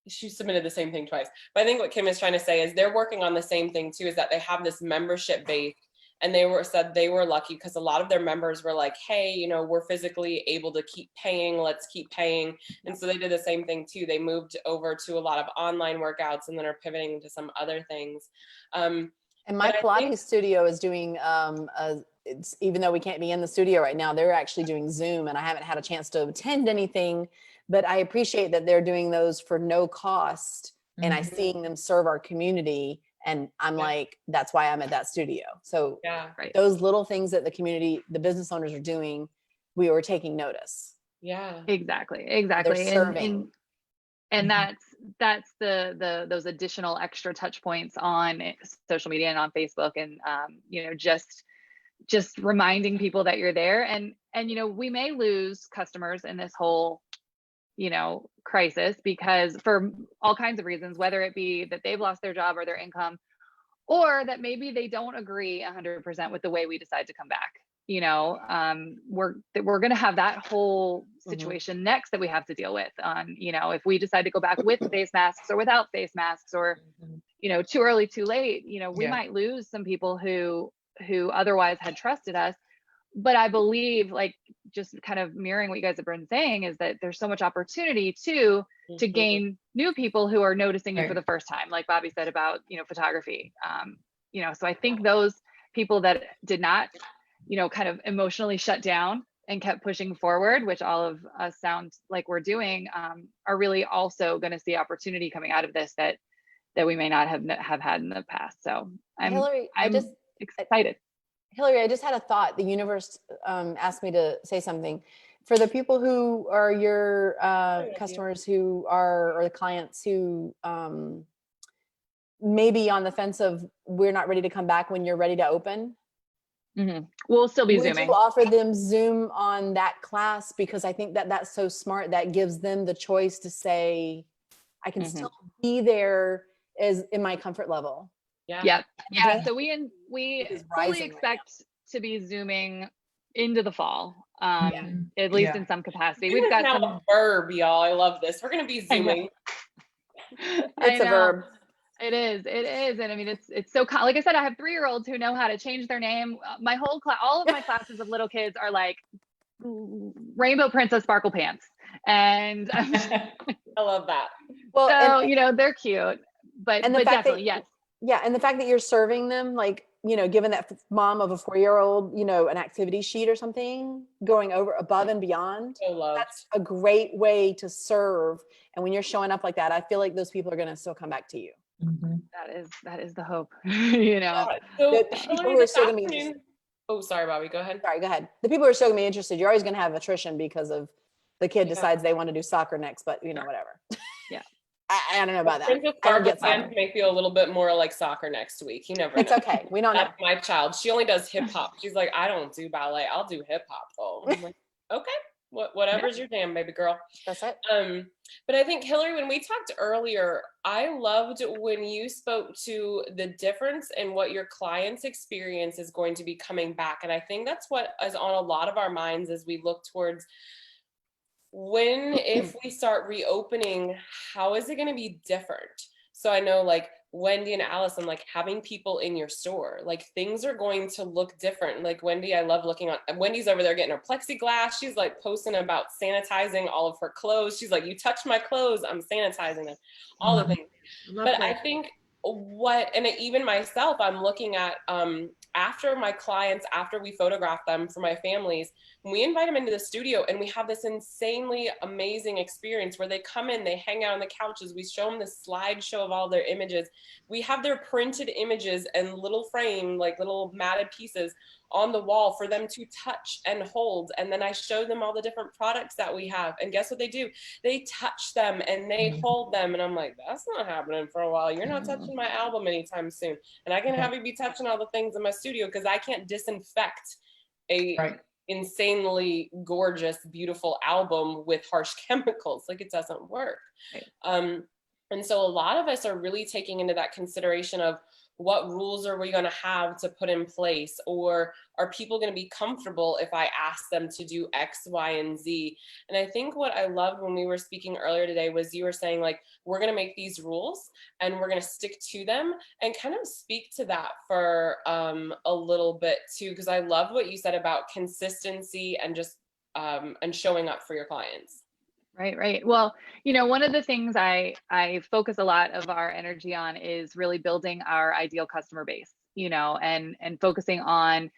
she submitted the same thing twice. But I think what Kim is trying to say is they're working on the same thing too, is that they have this membership base, and they were lucky because a lot of their members were like, hey, we're physically able to keep paying, let's keep paying. And so they did the same thing too. They moved over to a lot of online workouts and then are pivoting to some other things. And my Pilates studio is doing, even though we can't be in the studio right now, they're actually doing Zoom, and I haven't had a chance to attend anything, but I appreciate that they're doing those for no cost, and I seeing them serve our community, and I'm like, that's why I'm at that studio. So those little things that the business owners are doing, we were taking notice. Yeah, exactly. They're serving. And that's those additional extra touch points on social media and on Facebook, and just reminding people that you're there, and we may lose customers in this whole crisis, because for all kinds of reasons, whether it be that they've lost their job or their income, or that maybe they don't agree 100% with the way we decide to come back. We're going to have that whole situation next that we have to deal with on, if we decide to go back with face masks or without face masks, or, too early, too late, we might lose some people who otherwise had trusted us. But I believe, like, just kind of mirroring what you guys have been saying, is that there's so much opportunity to gain new people who are noticing you for the first time, like Bobby said about, photography. So I think those people that did not, kind of emotionally shut down and kept pushing forward, which all of us sound like we're doing, are really also going to see opportunity coming out of this that we may not have had in the past. So I'm excited. Hillary, I just had a thought. The universe asked me to say something. For the people who are your idea. customers who are, or the clients who maybe on the fence of we're not ready to come back when you're ready to open, We'll still be would Zooming. you offer them Zoom on that class? Because I think that that's so smart. That gives them the choice to say, I can still be there as in my comfort level. Yeah. Yep. Yeah. Okay. So we Is fully rising right expect to be Zooming into the fall, Yeah. at least Yeah. in some capacity. Zoom We've is got now some. a verb, y'all. I love this. We're gonna be I know. Zooming. It's I a know. verb. It is. And I mean, it's so, like I said, I have 3-year-olds who know how to change their name. My whole class, all of my classes of little kids are like Rainbow Princess Sparkle Pants. And I love that. Well, so, and they're cute, but the fact definitely, that, yes. yeah, and the fact that you're serving them, like, giving that mom of a 4-year-old, an activity sheet or something, going over above and beyond, So loved. that's a great way to serve. And when you're showing up like that, I feel like those people are going to still come back to you. That is the hope, So The people Hillary, who are this still going to be afternoon. Oh, sorry, Bobby. Go ahead. Sorry, go ahead. The people who are still going to be interested, you're always going to have attrition because of the kid decides they want to do soccer next, but whatever. Yeah. I don't know about that. Princess I don't Sparkle get Pants soccer. may feel a little bit more like soccer next week. You never know. It's okay. We don't know. That's my child. She only does hip hop. She's like, I don't do ballet. I'll do hip hop though. I'm like, okay, whatever's your jam, baby girl. That's it. But I think, Hillary, when we talked earlier, I loved when you spoke to the difference in what your client's experience is going to be coming back. And I think that's what is on a lot of our minds as we look towards if we start reopening, how is it going to be different? So I know, like Wendy and Allison, like having people in your store, like things are going to look different. Like Wendy, I love looking on, Wendy's over there getting her plexiglass. She's like posting about sanitizing all of her clothes. She's like, you touch my clothes, I'm sanitizing them, all the things. But I think and even myself, I'm looking at after my clients, after we photograph them for my families, we invite them into the studio and we have this insanely amazing experience where they come in, they hang out on the couches, we show them the slideshow of all their images. We have their printed images and little frame, like little matted pieces on the wall for them to touch and hold. And then I show them all the different products that we have. And guess what they do? They touch them and they hold them. And I'm like, that's not happening for a while. You're not touching my album anytime soon. And I can have you be touching all the things in my studio because I can't disinfect a insanely gorgeous, beautiful album with harsh chemicals. Like, it doesn't work. And so a lot of us are really taking into that consideration of what rules are we going to have to put in place, or are people going to be comfortable if I ask them to do X, Y, and Z? And I think what I loved when we were speaking earlier today was you were saying, like, we're going to make these rules and we're going to stick to them, and kind of speak to that for a little bit too, because I love what you said about consistency and just and showing up for your clients. Right. Well, one of the things I focus a lot of our energy on is really building our ideal customer base, and focusing on,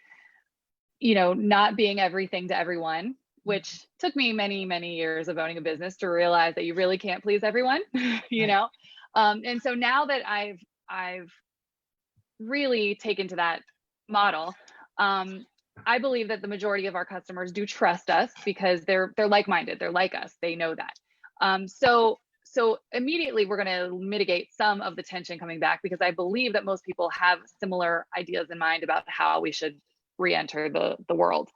not being everything to everyone, which took me many, many years of owning a business to realize that you really can't please everyone, and so now that I've really taken to that model, I believe that the majority of our customers do trust us because they're like-minded. They're like us. They know that. So immediately we're going to mitigate some of the tension coming back, because I believe that most people have similar ideas in mind about how we should re-enter the world.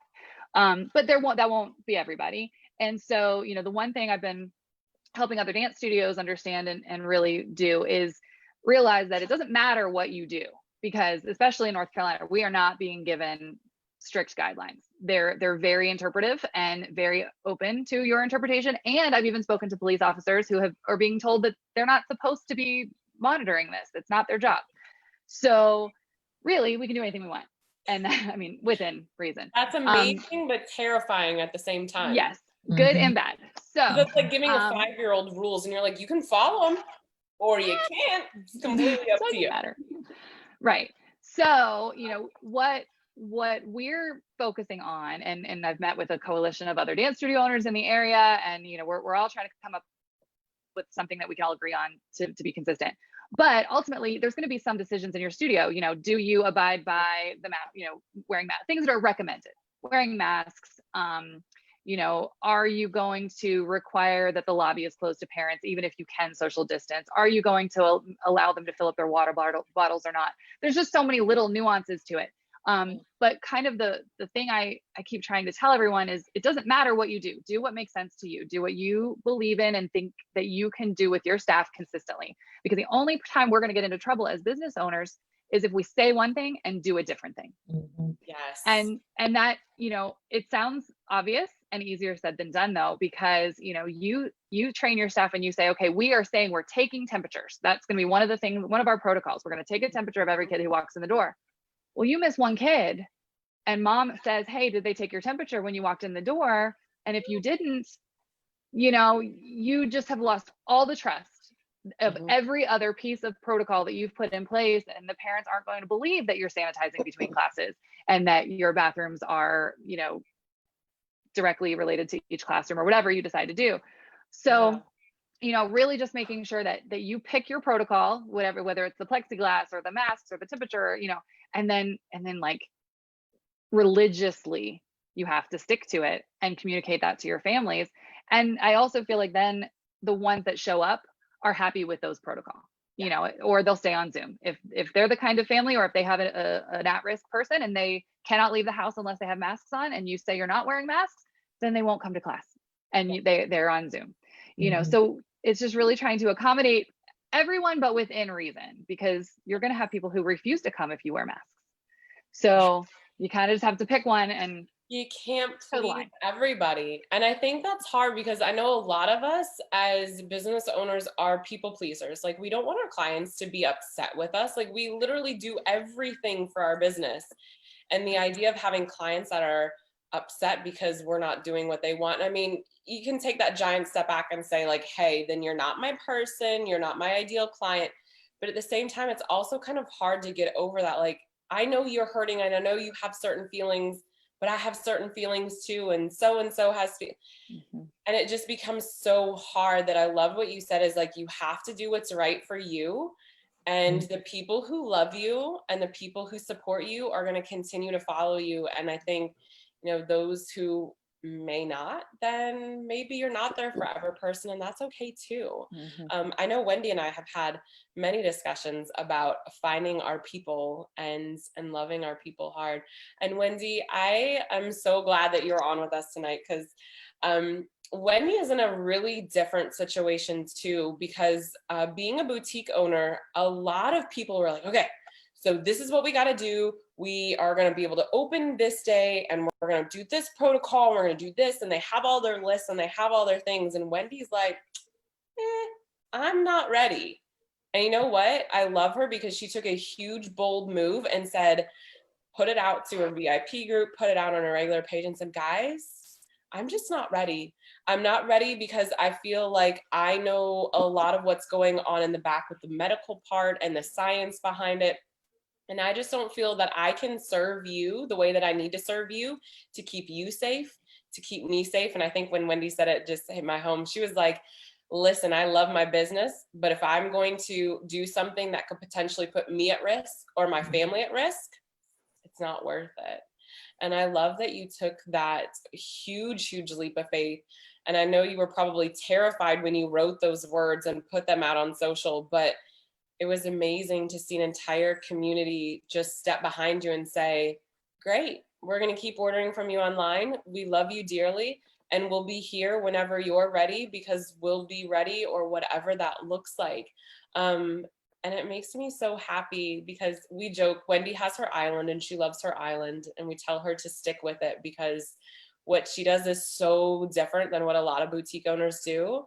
But that won't be everybody. And so, the one thing I've been helping other dance studios understand and really do is realize that it doesn't matter what you do, because especially in North Carolina, we are not being given strict guidelines. They're very interpretive and very open to your interpretation. And I've even spoken to police officers who are being told that they're not supposed to be monitoring this. It's not their job. So really, we can do anything we want. And I mean, within reason. That's amazing, but terrifying at the same time. Yes, good and bad. So that's like giving a 5-year-old rules and you're like, you can follow them or you can't. It's completely up to you. Matter. Right. So, what we're focusing on, and I've met with a coalition of other dance studio owners in the area, and we're all trying to come up with something that we can all agree on to be consistent. But ultimately, there's going to be some decisions in your studio. Do you abide by the mask? Wearing masks, things that are recommended, wearing masks, are you going to require that the lobby is closed to parents, even if you can social distance? Are you going to allow them to fill up their water bottles or not? There's just so many little nuances to it. But kind of the thing I keep trying to tell everyone is it doesn't matter what you do. Do what makes sense to you. Do what you believe in and think that you can do with your staff consistently. Because the only time we're going to get into trouble as business owners is if we say one thing and do a different thing. Yes. And that, it sounds obvious and easier said than done though, because, you train your staff and you say, okay, we are saying we're taking temperatures. That's going to be one of our protocols. We're going to take a temperature of every kid who walks in the door. Well, you miss one kid and mom says, hey, did they take your temperature when you walked in the door? And if you didn't, you just have lost all the trust of every other piece of protocol that you've put in place. And the parents aren't going to believe that you're sanitizing between classes and that your bathrooms are, directly related to each classroom or whatever you decide to do. So, really just making sure that you pick your protocol, whether it's the plexiglass or the masks or the temperature, and then like religiously you have to stick to it and communicate that to your families. And I also feel like then the ones that show up are happy with those protocols, or they'll stay on Zoom. If they're the kind of family, or if they have an at-risk person and they cannot leave the house unless they have masks on, and you say you're not wearing masks, then they won't come to class and they're on Zoom, so it's just really trying to accommodate everyone, but within reason, because you're going to have people who refuse to come if you wear masks. So you kind of just have to pick one, and you can't please everybody. And I think that's hard because I know a lot of us as business owners are people pleasers. Like, we don't want our clients to be upset with us. Like, we literally do everything for our business. And the idea of having clients that are upset because we're not doing what they want, I mean, you can take that giant step back and say like, hey, then you're not my person, you're not my ideal client. But at the same time, it's also kind of hard to get over that. Like, I know you're hurting and I know you have certain feelings, but I have certain feelings too, and so has and it just becomes so hard. That I love what you said is like, you have to do what's right for you, and the people who love you and the people who support you are going to continue to follow you. And I think, those who may not, then maybe you're not their forever person, and that's okay too. I know Wendy and I have had many discussions about finding our people and loving our people hard. And Wendy, I am so glad that you're on with us tonight, because Wendy is in a really different situation too, because being a boutique owner, a lot of people were like, okay, so this is what we got to do. We are going to be able to open this day, and we're going to do this protocol. We're going to do this. And they have all their lists and they have all their things. And Wendy's like, I'm not ready. And you know what? I love her because she took a huge, bold move and said, put it out to a VIP group, put it out on a regular page, and said, guys, I'm just not ready. I'm not ready because I feel like I know a lot of what's going on in the back with the medical part and the science behind it. And I just don't feel that I can serve you the way that I need to serve you to keep you safe, to keep me safe. And I think when Wendy said it just hit my home, she was like, listen, I love my business, but if I'm going to do something that could potentially put me at risk or my family at risk, it's not worth it. And I love that you took that huge, huge leap of faith. And I know you were probably terrified when you wrote those words and put them out on social, but it was amazing to see an entire community just step behind you and say, great, we're going to keep ordering from you online. We love you dearly, and we'll be here whenever you're ready, because we'll be ready, or whatever that looks like. And it makes me so happy because we joke, Wendy has her island and she loves her island, and we tell her to stick with it because what she does is so different than what a lot of boutique owners do.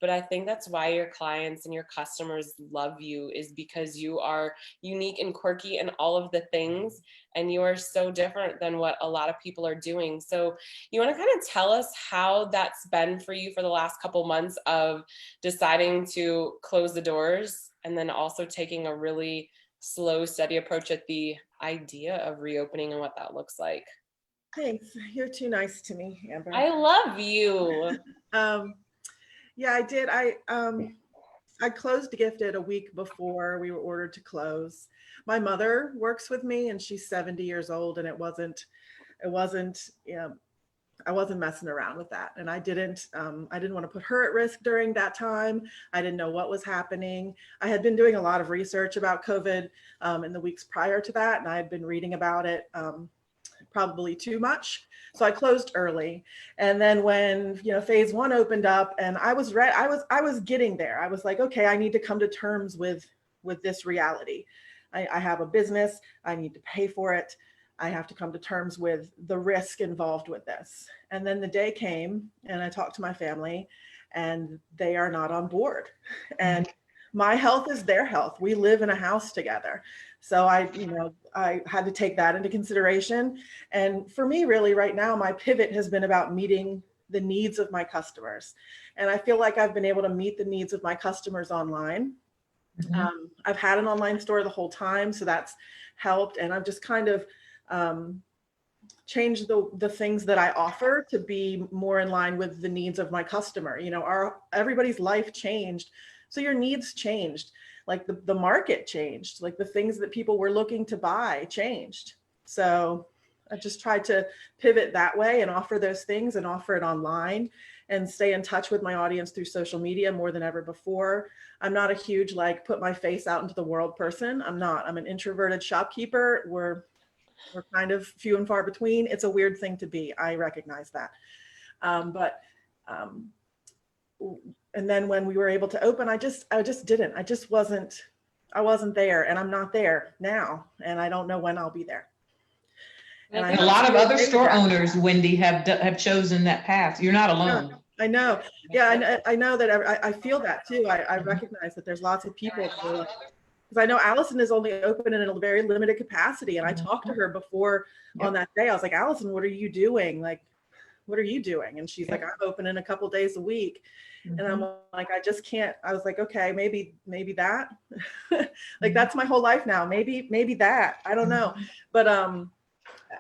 But I think that's why your clients and your customers love you, is because you are unique and quirky and all of the things, and you are so different than what a lot of people are doing. So you want to kind of tell us how that's been for you for the last couple months of deciding to close the doors, and then also taking a really slow, steady approach at the idea of reopening and what that looks like. Thanks. You're too nice to me, Amber. I love you. Yeah, I did. I closed Gifted a week before we were ordered to close. My mother works with me, and she's 70 years old, and it wasn't wasn't messing around with that. And I didn't want to put her at risk during that time. I didn't know what was happening. I had been doing a lot of research about COVID in the weeks prior to that. And I had been reading about it probably too much. So I closed early. And then when, phase one opened up and I was ready, I was getting there. I was like, okay, I need to come to terms with this reality. I have a business. I need to pay for it. I have to come to terms with the risk involved with this. And then the day came and I talked to my family and they are not on board. And my health is their health. We live in a house together. So I had to take that into consideration. And for me, really right now, my pivot has been about meeting the needs of my customers. And I feel like I've been able to meet the needs of my customers online. I've had an online store the whole time, so that's helped. And I've just kind of change the things that I offer to be more in line with the needs of my customer. Everybody's life changed. So your needs changed, like the market changed, like the things that people were looking to buy changed. So I just tried to pivot that way and offer those things and offer it online and stay in touch with my audience through social media more than ever before. I'm not a huge, put my face out into the world person. I'm an introverted shopkeeper. We're kind of few and far between. It's a weird thing to be. I recognize that. And then when we were able to open, I just didn't. I wasn't there, and I'm not there now, and I don't know when I'll be there. And a lot of other store owners, Wendy, have chosen that path. You're not alone. I know. Yeah, I know that. I feel that too. I recognize that there's lots of people because I know Allison is only open in a very limited capacity. And I talked to her before on that day. I was like, Allison, what are you doing? What are you doing? And she's like, I'm open in a couple days a week. And I'm like, I just can't. I was like, okay, maybe that. That's my whole life now. Maybe that. I don't know. But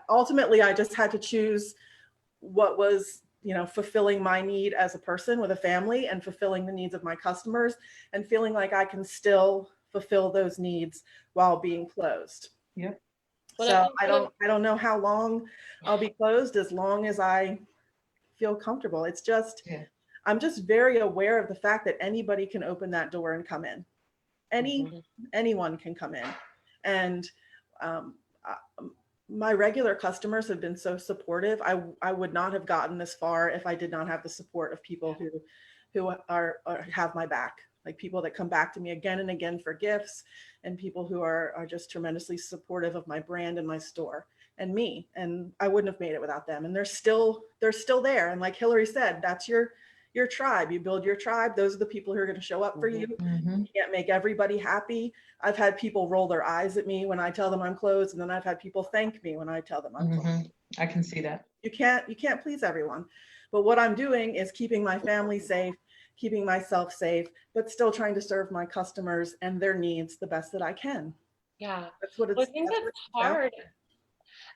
ultimately, I just had to choose what was fulfilling my need as a person with a family and fulfilling the needs of my customers and feeling like I can still fulfill those needs while being closed. Yep. So I don't know how long I'll be closed, as long as I feel comfortable. It's just, I'm just very aware of the fact that anybody can open that door and come in. Anyone can come in. And my regular customers have been so supportive. I would not have gotten this far if I did not have the support of people who have my back. Like people that come back to me again and again for gifts, and people who are just tremendously supportive of my brand and my store and me. And I wouldn't have made it without them. And they're still there. And like Hillary said, that's your tribe. You build your tribe. Those are the people who are going to show up for you. You can't make everybody happy. I've had people roll their eyes at me when I tell them I'm closed, and then I've had people thank me when I tell them I'm closed. I can see that. You can't please everyone. But what I'm doing is keeping my family safe, keeping myself safe, but still trying to serve my customers and their needs the best that I can. Yeah. That's what it's. I think that's hard.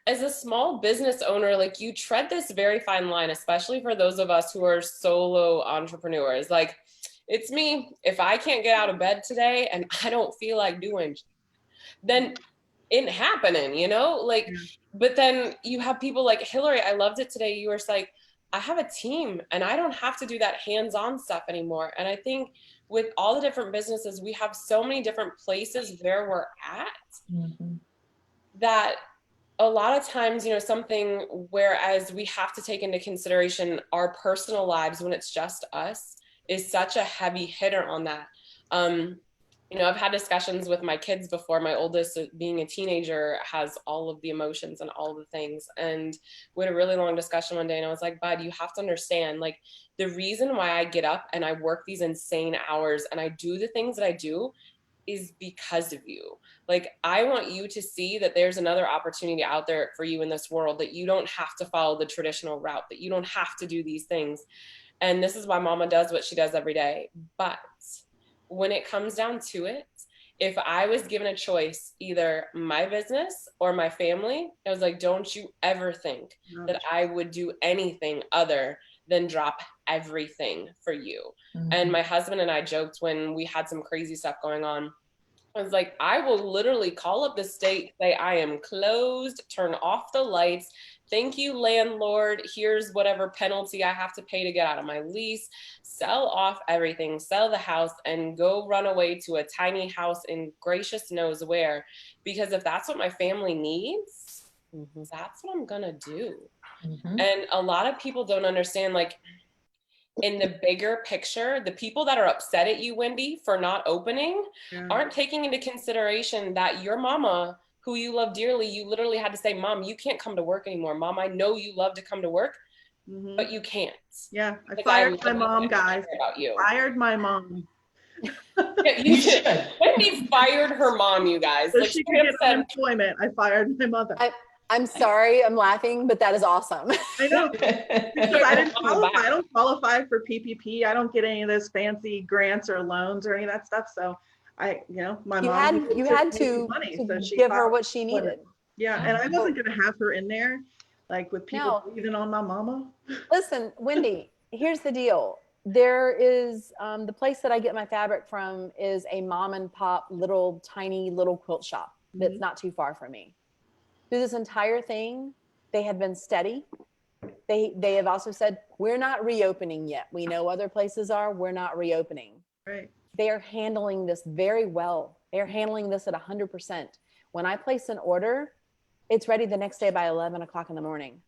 As a small business owner, you tread this very fine line, especially for those of us who are solo entrepreneurs. It's me. If I can't get out of bed today and I don't feel like doing, then it ain't happening, but then you have people like Hillary. I loved it today. You were like, I have a team and I don't have to do that hands-on stuff anymore. And I think with all the different businesses, we have so many different places where we're at that a lot of times, something whereas we have to take into consideration our personal lives when it's just us is such a heavy hitter on that. I've had discussions with my kids before. My oldest, being a teenager, has all of the emotions and all of the things. And we had a really long discussion one day and I was like, bud, you have to understand, the reason why I get up and I work these insane hours and I do the things that I do is because of you. I want you to see that there's another opportunity out there for you in this world, that you don't have to follow the traditional route, that you don't have to do these things. And this is why mama does what she does every day. But when it comes down to it, if I was given a choice, either my business or my family, I was like, don't you ever think that I would do anything other than drop everything for you. And my husband and I joked when we had some crazy stuff going on. I was like, I will literally call up the state, say I am closed, turn off the lights, thank you, landlord. Here's whatever penalty I have to pay to get out of my lease. Sell off everything, sell the house, and go run away to a tiny house in gracious knows where. Because if that's what my family needs, that's what I'm gonna do. And a lot of people don't understand, like, in the bigger picture, the people that are upset at you, Wendy, for not opening aren't taking into consideration that your mama, who you love dearly, you literally had to say, Mom, you can't come to work anymore. Mom, I know you love to come to work, but you can't. Yeah, I fired my mom, guys. About you. Fired my mom. Yeah, you should. Wendy fired her mom, you guys. So like, she could get unemployment. I fired my mother. I'm sorry, I'm laughing, but that is awesome. I know, because I didn't qualify. I don't qualify for PPP. I don't get any of those fancy grants or loans or any of that stuff. So my mom. You had to give her what she needed. Yeah, and I wasn't going to have her in there, like with people breathing on my mama. Listen, Wendy, here's the deal. There is the place that I get my fabric from is a mom and pop tiny little quilt shop that's not too far from me. Through this entire thing, they have been steady. They have also said, we're not reopening yet. We know other places are, we're not reopening. Right. They are handling this very well. They're handling this at 100%. When I place an order, it's ready the next day by 11 o'clock in the morning.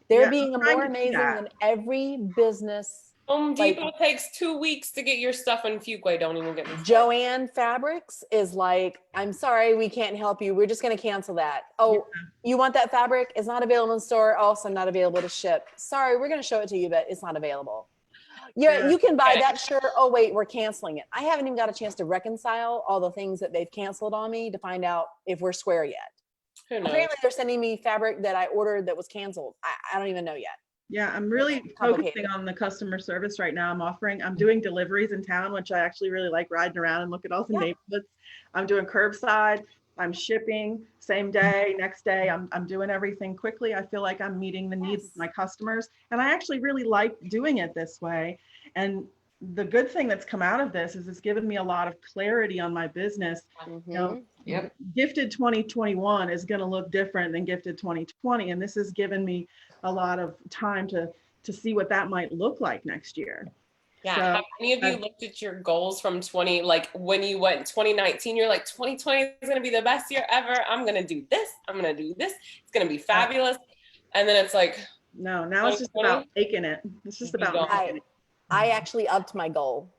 They're being more amazing than every business. Home Depot takes 2 weeks to get your stuff in Fuquay. Don't even get me started. Joanne Fabrics is like, I'm sorry, we can't help you. We're just going to cancel that. Oh, you want that fabric? It's not available in store. Also not available to ship. Sorry, we're going to show it to you, but it's not available. Yeah, you can buy that shirt. Oh, wait, we're canceling it. I haven't even got a chance to reconcile all the things that they've canceled on me to find out if we're square yet. Apparently, they're sending me fabric that I ordered that was canceled. I don't even know yet. Yeah, I'm really focusing on the customer service right now. I'm doing deliveries in town, which I actually really like, riding around and look at all the neighborhoods. I'm doing curbside. I'm shipping same day, next day. I'm doing everything quickly. I feel like I'm meeting the needs of my customers. And I actually really like doing it this way. And the good thing that's come out of this is it's given me a lot of clarity on my business. Gifted 2021 is going to look different than Gifted 2020. And this has given me a lot of time to see what that might look like next year. Yeah. So, have any of you looked at your goals from like when you went 2019, you're like, 2020 is going to be the best year ever. I'm going to do this. I'm going to do this. It's going to be fabulous. And then it's like, no, now it's just about making it. It's just about making it. I actually upped my goal.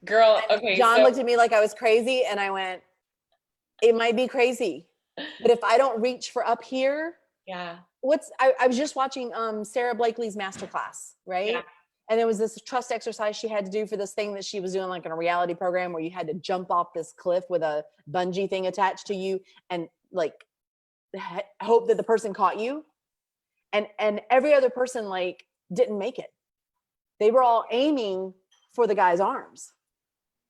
Girl, okay. John looked at me like I was crazy and I went, it might be crazy, but if I don't reach for up here, I was just watching Sarah Blakely's masterclass, right? Yeah. And there was this trust exercise she had to do for this thing that she was doing like in a reality program where you had to jump off this cliff with a bungee thing attached to you and like hope that the person caught you. And every other person like didn't make it. They were all aiming for the guy's arms.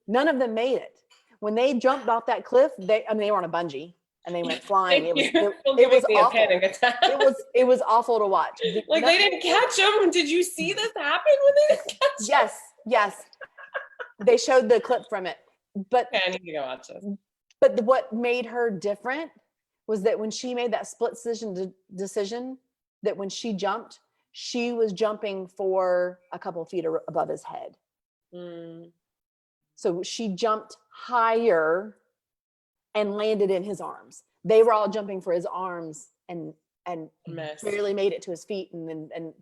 None of them made it. When they jumped off that cliff, they were on a bungee and they went flying. It was awful. It was awful to watch. Like they didn't catch him. Did you see this happen when they didn't catch him? Yes. They showed the clip from it. But I need to go watch this. But what made her different was that when she made that split decision that when she jumped, she was jumping for a couple of feet above his head. So she jumped higher and landed in his arms. They were all jumping for his arms and barely made it to his feet, and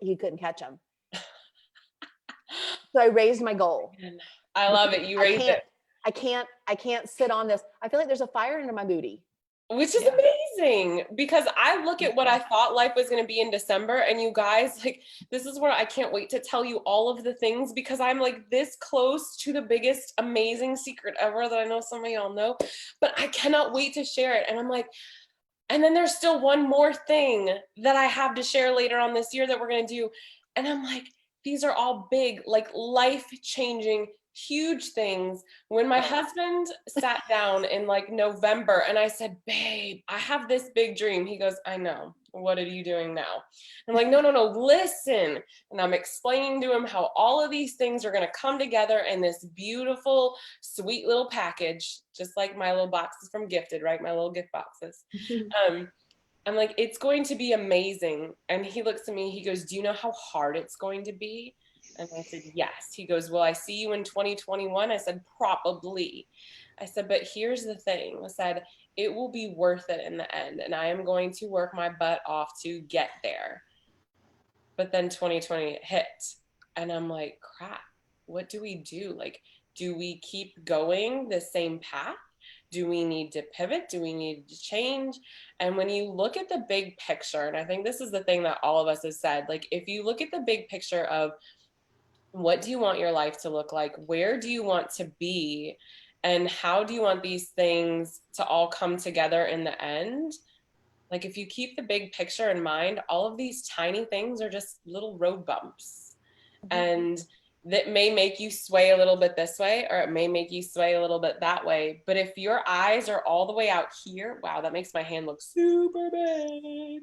he couldn't catch him. So I raised my goal. I love it. You raised it. I can't sit on this. I feel like there's a fire under my booty. Which is amazing, because I look at what I thought life was going to be in December, and you guys, like, this is where I can't wait to tell you all of the things, because I'm like this close to the biggest amazing secret ever that I know some of y'all know, but I cannot wait to share it. And I'm like, and then there's still one more thing that I have to share later on this year that we're going to do. And I'm like, these are all big, like life-changing huge things. When my husband sat down in like November and I said, babe, I have this big dream. He goes, I know. What are you doing now? I'm like, no, listen. And I'm explaining to him how all of these things are going to come together in this beautiful, sweet little package, just like my little boxes from Gifted, right? My little gift boxes. I'm like, it's going to be amazing. And he looks at me, he goes, do you know how hard it's going to be? And I said, yes. He goes, will I see you in 2021? I said, probably. I said, but here's the thing. I said, it will be worth it in the end. And I am going to work my butt off to get there. But then 2020 hit. And I'm like, crap, what do we do? Like, do we keep going the same path? Do we need to pivot? Do we need to change? And when you look at the big picture, and I think this is the thing that all of us have said, like, if you look at the big picture of what do you want your life to look like? Where do you want to be? And how do you want these things to all come together in the end? Like, if you keep the big picture in mind, all of these tiny things are just little road bumps. And that may make you sway a little bit this way, or it may make you sway a little bit that way. But if your eyes are all the way out here, wow, that makes my hand look super big.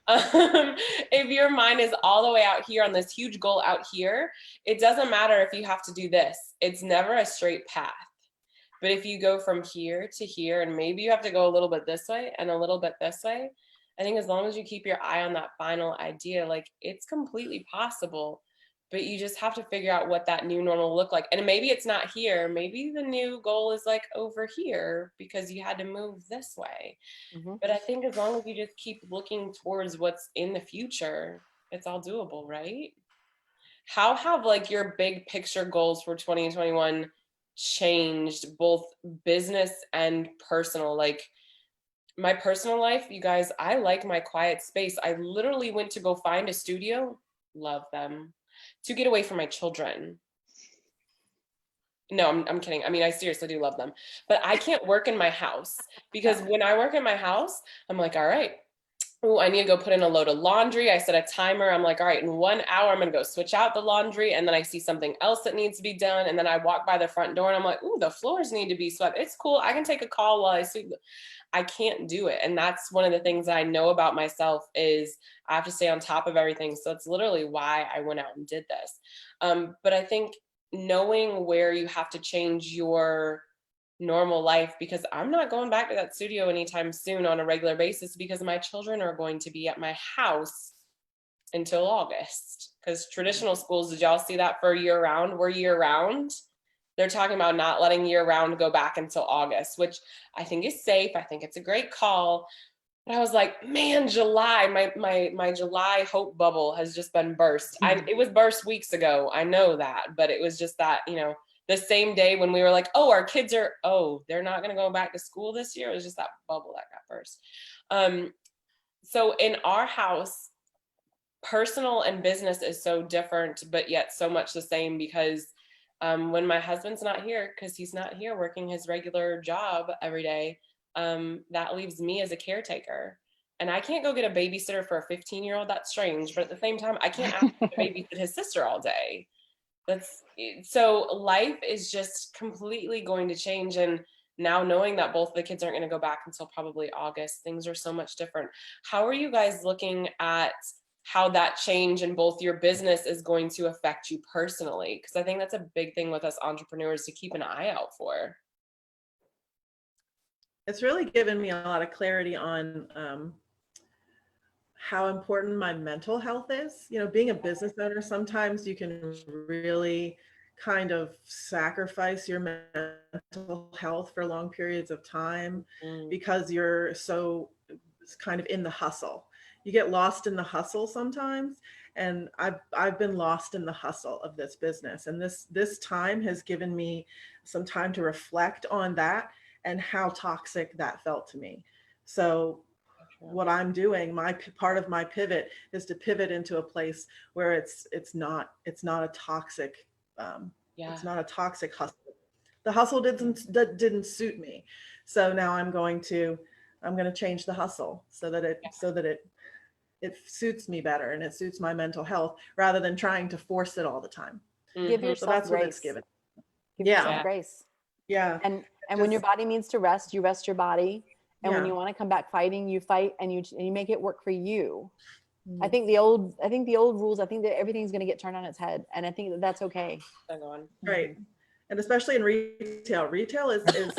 If your mind is all the way out here on this huge goal out here, it doesn't matter if you have to do this. It's never a straight path. But if you go from here to here, and maybe you have to go a little bit this way and a little bit this way, I think as long as you keep your eye on that final idea, like, it's completely possible. But you just have to figure out what that new normal look like. And maybe it's not here. Maybe the new goal is like over here because you had to move this way. But I think as long as you just keep looking towards what's in the future, it's all doable, right? How have like your big picture goals for 2021 changed, both business and personal? Like, my personal life, you guys, I like my quiet space. I literally went to go find a studio, love them, to get away from my children. No, I'm kidding. I mean, I seriously do love them, but I can't work in my house because when I work in my house, I'm like, all right, oh, I need to go put in a load of laundry. I set a timer. I'm like, all right, in 1 hour, I'm going to go switch out the laundry. And then I see something else that needs to be done. And then I walk by the front door and I'm like, ooh, the floors need to be swept. It's cool. I can take a call while I sweep. I can't do it. And that's one of the things that I know about myself is I have to stay on top of everything. So it's literally why I went out and did this. But I think knowing where you have to change your normal life, because I'm not going back to that studio anytime soon on a regular basis because my children are going to be at my house until August. Because traditional schools, did y'all see that for year round? We're year round. They're talking about not letting year round go back until August, which I think is safe. I think it's a great call. But I was like, man, July, my July hope bubble has just been burst. It was burst weeks ago. I know that, but it was just that, the same day when we were like, oh, our kids are, they're not going to go back to school this year. It was just that bubble that got burst. So in our house, personal and business is so different, but yet so much the same because when my husband's not here, because he's not here working his regular job every day, that leaves me as a caretaker. And I can't go get a babysitter for a 15-year-old. That's strange. But at the same time, I can't ask him to babysit his sister all day. So life is just completely going to change. And now knowing that both the kids aren't going to go back until probably August, things are so much different. How are you guys looking at how that change in both your business is going to affect you personally? Because I think that's a big thing with us entrepreneurs to keep an eye out for. It's really given me a lot of clarity on how important my mental health is. Being a business owner, sometimes you can really kind of sacrifice your mental health for long periods of time because you're so kind of in the hustle. You get lost in the hustle sometimes. And I've been lost in the hustle of this business. And this time has given me some time to reflect on that and how toxic that felt to me. So what I'm doing, part of my pivot is to pivot into a place where it's not a toxic, it's not a toxic hustle. The hustle didn't suit me. So now I'm going to change the hustle so that it suits me better and it suits my mental health rather than trying to force it all the time. Give yourself So that's grace. what it's given. Give Yeah. yourself grace. Yeah. And when your body needs to rest, you rest your body. And when Yeah. you want to come back fighting, you fight, and you make it work for you. I Mhm. think the old rules, I think that everything's going to get turned on its head. And I think that that's okay. Right. And especially in retail is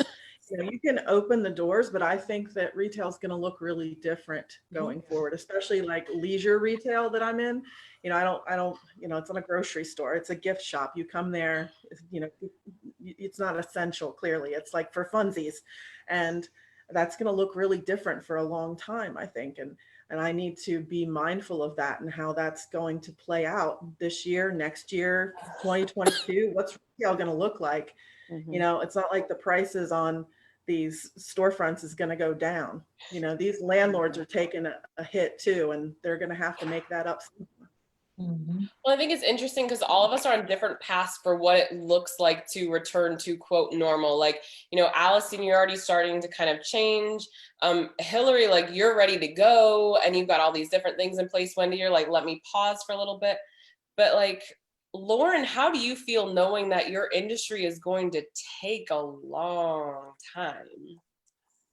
you can open the doors, but I think that retail is going to look really different going forward, especially like leisure retail that I'm in. I don't, it's not a grocery store. It's a gift shop. You come there, it's not essential. Clearly it's like for funsies, and that's going to look really different for a long time, I think. And I need to be mindful of that and how that's going to play out this year, next year, 2022. What's retail going to look like? It's not like the prices on these storefronts is going to go down. These landlords are taking a hit too, and they're going to have to make that up. Well, I think it's interesting because all of us are on different paths for what it looks like to return to quote normal. Like, Allison, you're already starting to kind of change. Hillary, like you're ready to go and you've got all these different things in place. Wendy, you're like, let me pause for a little bit. But like, Lauren, how do you feel knowing that your industry is going to take a long time?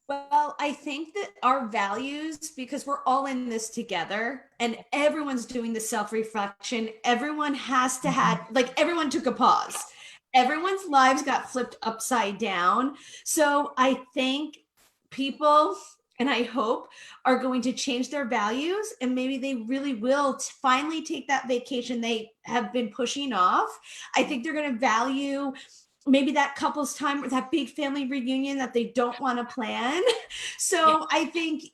Well, I think that our values, because we're all in this together and everyone's doing the self-reflection, everyone has to have, like, everyone took a pause. Everyone's lives got flipped upside down. So I think people, and I hope, are going to change their values, and maybe they really will finally take that vacation they have been pushing off. I think they're going to value maybe that couple's time or that big family reunion that they don't want to plan. So I think,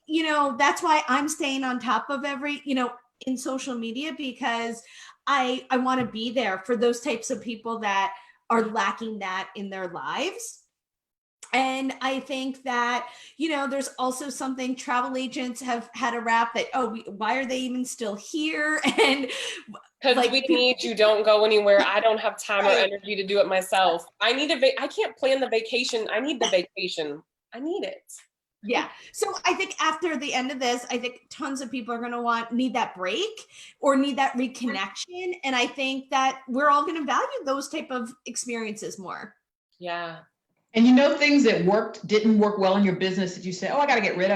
that's why I'm staying on top of in social media, because I want to be there for those types of people that are lacking that in their lives. And I think that, there's also something travel agents have had a rap that, why are they even still here? And because we need you, don't go anywhere. I don't have time or energy to do it myself. I need I can't plan the vacation. I need the vacation. I need it. Yeah. So I think after the end of this, I think tons of people are going to need that break or need that reconnection. And I think that we're all going to value those type of experiences more. Yeah. And things that didn't work well in your business that you said, I got to get rid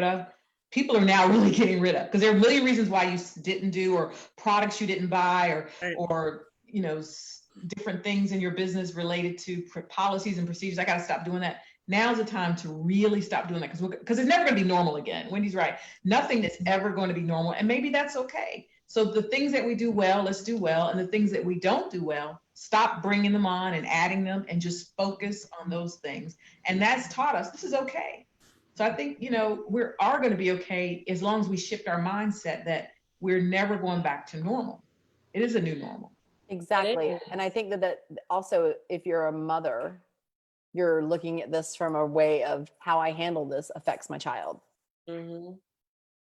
of. People are now really getting rid of, because there are a million reasons why you didn't do, or products you didn't buy, or different things in your business related to policies and procedures. I got to stop doing that. Now's the time to really stop doing that, because it's never going to be normal again. Wendy's right. Nothing that's ever going to be normal, and maybe that's okay. So the things that we do well, let's do well, and the things that we don't do well, stop bringing them on and adding them, and just focus on those things. And that's taught us this is okay. So I think, we are going to be okay as long as we shift our mindset that we're never going back to normal. It is a new normal. Exactly. And I think that also, if you're a mother, you're looking at this from a way of how I handle this affects my child.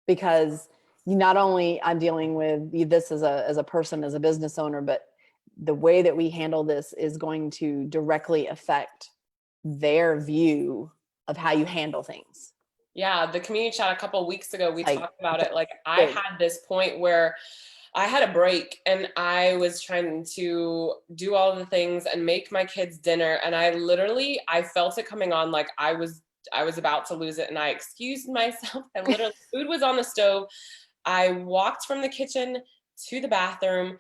Because not only I'm dealing with this as a person, as a business owner, but the way that we handle this is going to directly affect their view of how you handle things. Yeah, the community chat a couple of weeks ago, we talked about it. Like, I had this point where I had a break and I was trying to do all the things and make my kids dinner. And I felt it coming on, like I was about to lose it. And I excused myself, and literally food was on the stove. I walked from the kitchen to the bathroom.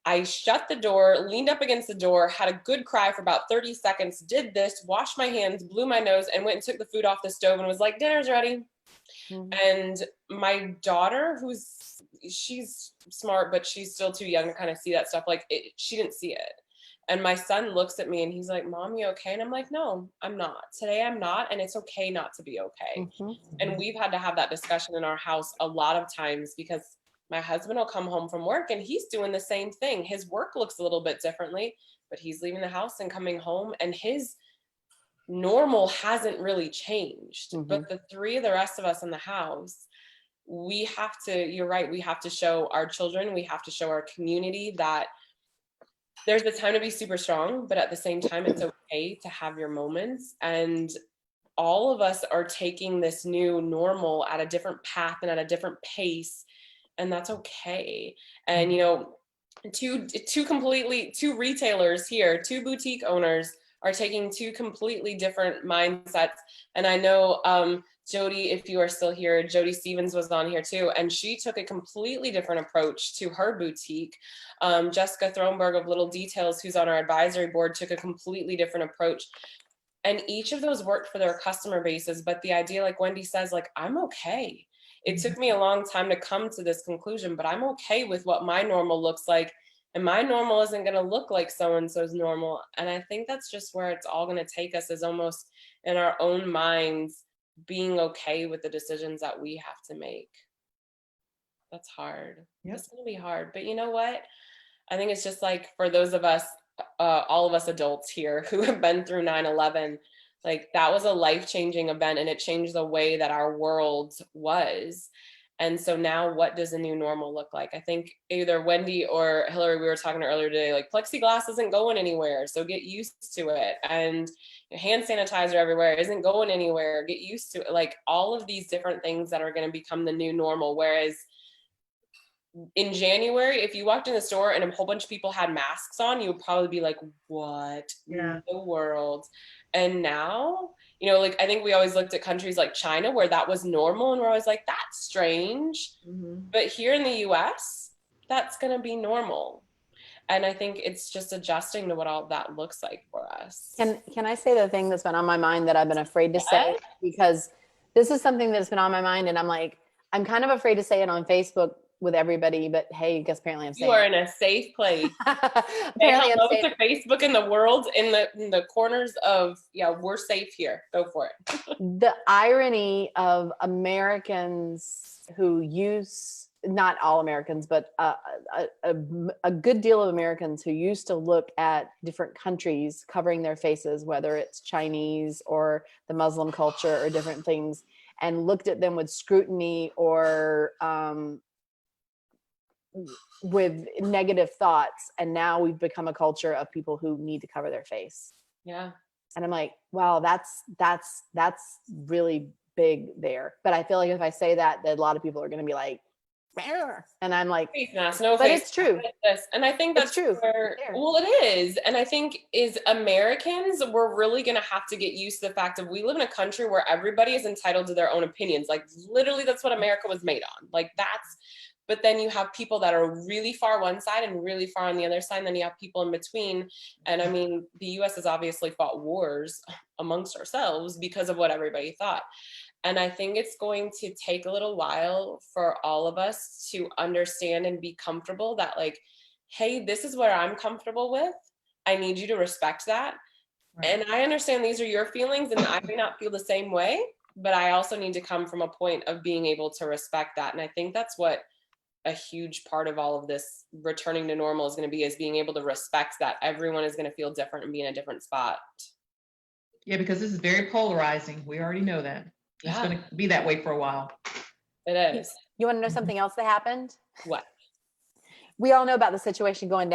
I shut the door, leaned up against the door, had a good cry for about 30 seconds, did this, washed my hands, blew my nose, and went and took the food off the stove and was like, dinner's ready. And my daughter, she's smart, but she's still too young to kind of see that stuff. Like, she didn't see it. And my son looks at me and he's like, Mom, you okay? And I'm like, no, I'm not. Today I'm not. And it's okay not to be okay. And we've had to have that discussion in our house a lot of times, because my husband will come home from work and he's doing the same thing. His work looks a little bit differently, but he's leaving the house and coming home, and his normal hasn't really changed. But the rest of us in the house, we have to, you're right, we have to show our children, we have to show our community that there's the time to be super strong, but at the same time, it's okay to have your moments. And all of us are taking this new normal at a different path and at a different pace. And that's okay. And, two retailers here, two boutique owners, are taking two completely different mindsets. And I know Jody, if you are still here, Jody Stevens was on here too, and she took a completely different approach to her boutique. Jessica Thronberg of Little Details, who's on our advisory board, took a completely different approach. And each of those worked for their customer bases. But the idea, like Wendy says, like, I'm okay. It took me a long time to come to this conclusion, but I'm okay with what my normal looks like. And my normal isn't going to look like so-and-so's normal. And I think that's just where it's all going to take us, is almost in our own minds, being okay with the decisions that we have to make. That's hard. Yep. It's going to be hard. But you know what? I think it's just like for those of us, all of us adults here who have been through 9/11, like that was a life-changing event, and it changed the way that our world was. And so now what does a new normal look like? I think either Wendy or Hillary, we were talking earlier today, like plexiglass isn't going anywhere, so get used to it. And hand sanitizer everywhere isn't going anywhere, get used to it. Like all of these different things that are going to become the new normal. Whereas in January, if you walked in the store and a whole bunch of people had masks on, you would probably be like, what in the world? And now, you know, like I think we always looked at countries like China where that was normal, and we're always like, that's strange. But here in the US, that's going to be normal. And I think it's just adjusting to what all that looks like for us. Can I say the thing that's been on my mind that I've been afraid to say? Because this is something that's been on my mind, and I'm kind of afraid to say it on Facebook with everybody, but hey, I guess apparently I'm saying you are in a safe place. Apparently hello to Facebook in the world, in the corners of, yeah, we're safe here. Go for it. The irony of Americans who use, not all Americans, but a good deal of Americans who used to look at different countries covering their faces, whether it's Chinese or the Muslim culture or different things, and looked at them with scrutiny or with negative thoughts. And now we've become a culture of people who need to cover their face. Yeah. And I'm like, wow, that's really big there. But I feel like if I say that a lot of people are going to be like, "Meow." And I'm like, face mask, no but face it's true. mask. And I think that's true. where, well, it is. And I think is Americans, we're really going to have to get used to the fact that we live in a country where everybody is entitled to their own opinions. Like literally that's what America was made on. Like that's, but then you have people that are really far one side and really far on the other side. And then you have people in between. And I mean, the US has obviously fought wars amongst ourselves because of what everybody thought. And I think it's going to take a little while for all of us to understand and be comfortable that like, hey, this is where I'm comfortable with. I need you to respect that. Right. And I understand these are your feelings and I may not feel the same way, but I also need to come from a point of being able to respect that. And I think that's what a huge part of all of this returning to normal is going to be, is being able to respect that everyone is going to feel different and be in a different spot. Yeah, because this is very polarizing. We already know that. It's going to be that way for a while. It is. You want to know something else that happened? What? We all know about the situation going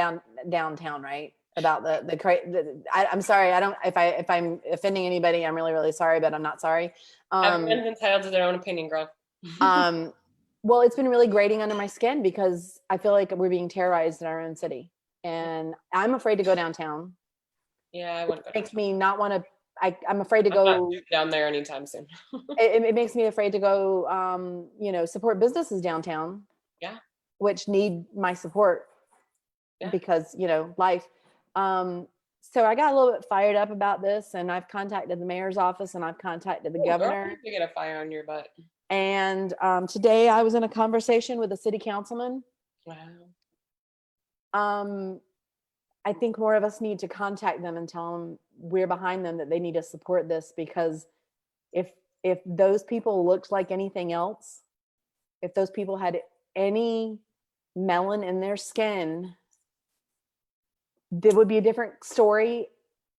downtown, right? About I'm sorry. I don't, if I'm offending anybody, I'm really, really sorry, but I'm not sorry. Everyone's entitled to their own opinion, girl. Well, it's been really grating under my skin because I feel like we're being terrorized in our own city, and I'm afraid to go downtown. Yeah, I wouldn't go. It makes me not want to. I'm afraid to go down there anytime soon. it makes me afraid to go, support businesses downtown. Yeah. Which need my support because, life. So I got a little bit fired up about this, and I've contacted the mayor's office and I've contacted the governor. Girl, you get a fire on your butt. And today I was in a conversation with a city councilman. Wow. I think more of us need to contact them and tell them we're behind them, that they need to support this, because if those people looked like anything else, if those people had any melon in their skin, there would be a different story.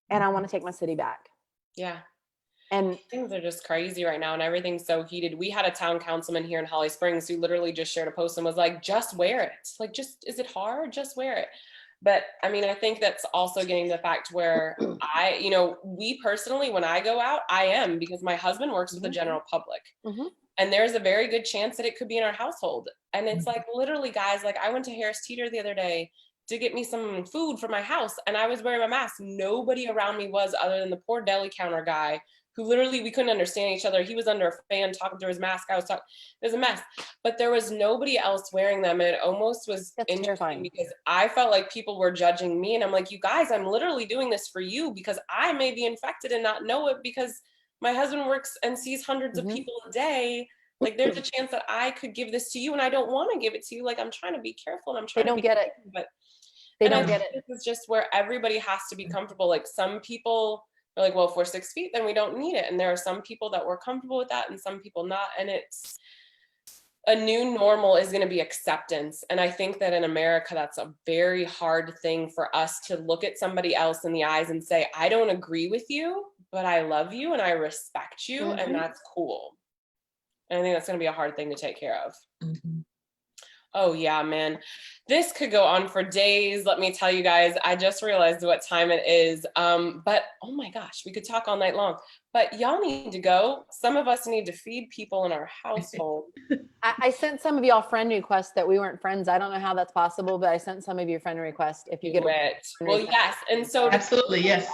And I want to take my city back. Yeah. And things are just crazy right now and everything's so heated. We had a town councilman here in Holly Springs who literally just shared a post and was like, just wear it. Like, is it hard? Just wear it. But I mean, I think that's also getting to the fact where we personally, when I go out, I am, because my husband works with the general public. Mm-hmm. And there's a very good chance that it could be in our household. And it's like, literally, guys, like I went to Harris Teeter the other day to get me some food for my house, and I was wearing my mask. Nobody around me was, other than the poor deli counter guy who literally, we couldn't understand each other. He was under a fan talking through his mask. I was talking, it was a mess, but there was nobody else wearing them. And it almost was interesting because I felt like people were judging me. And I'm like, you guys, I'm literally doing this for you because I may be infected and not know it because my husband works and sees hundreds of people a day. Like there's a chance that I could give this to you and I don't want to give it to you. Like I'm trying to be careful and I'm trying to get it. But they don't get it. This is just where everybody has to be comfortable. Like some people are like, well, if we're 6 feet, then we don't need it. And there are some people that were comfortable with that and some people not. And it's a new normal is going to be acceptance. And I think that in America, that's a very hard thing for us to look at somebody else in the eyes and say, I don't agree with you, but I love you and I respect you. And that's cool. And I think that's going to be a hard thing to take care of. Oh yeah, man. This could go on for days. Let me tell you guys, I just realized what time it is. But oh my gosh, we could talk all night long, but y'all need to go. Some of us need to feed people in our household. I sent some of y'all friend requests that we weren't friends. I don't know how that's possible, but I sent some of you friend requests. If you get it. Well, yes. And so absolutely, yes.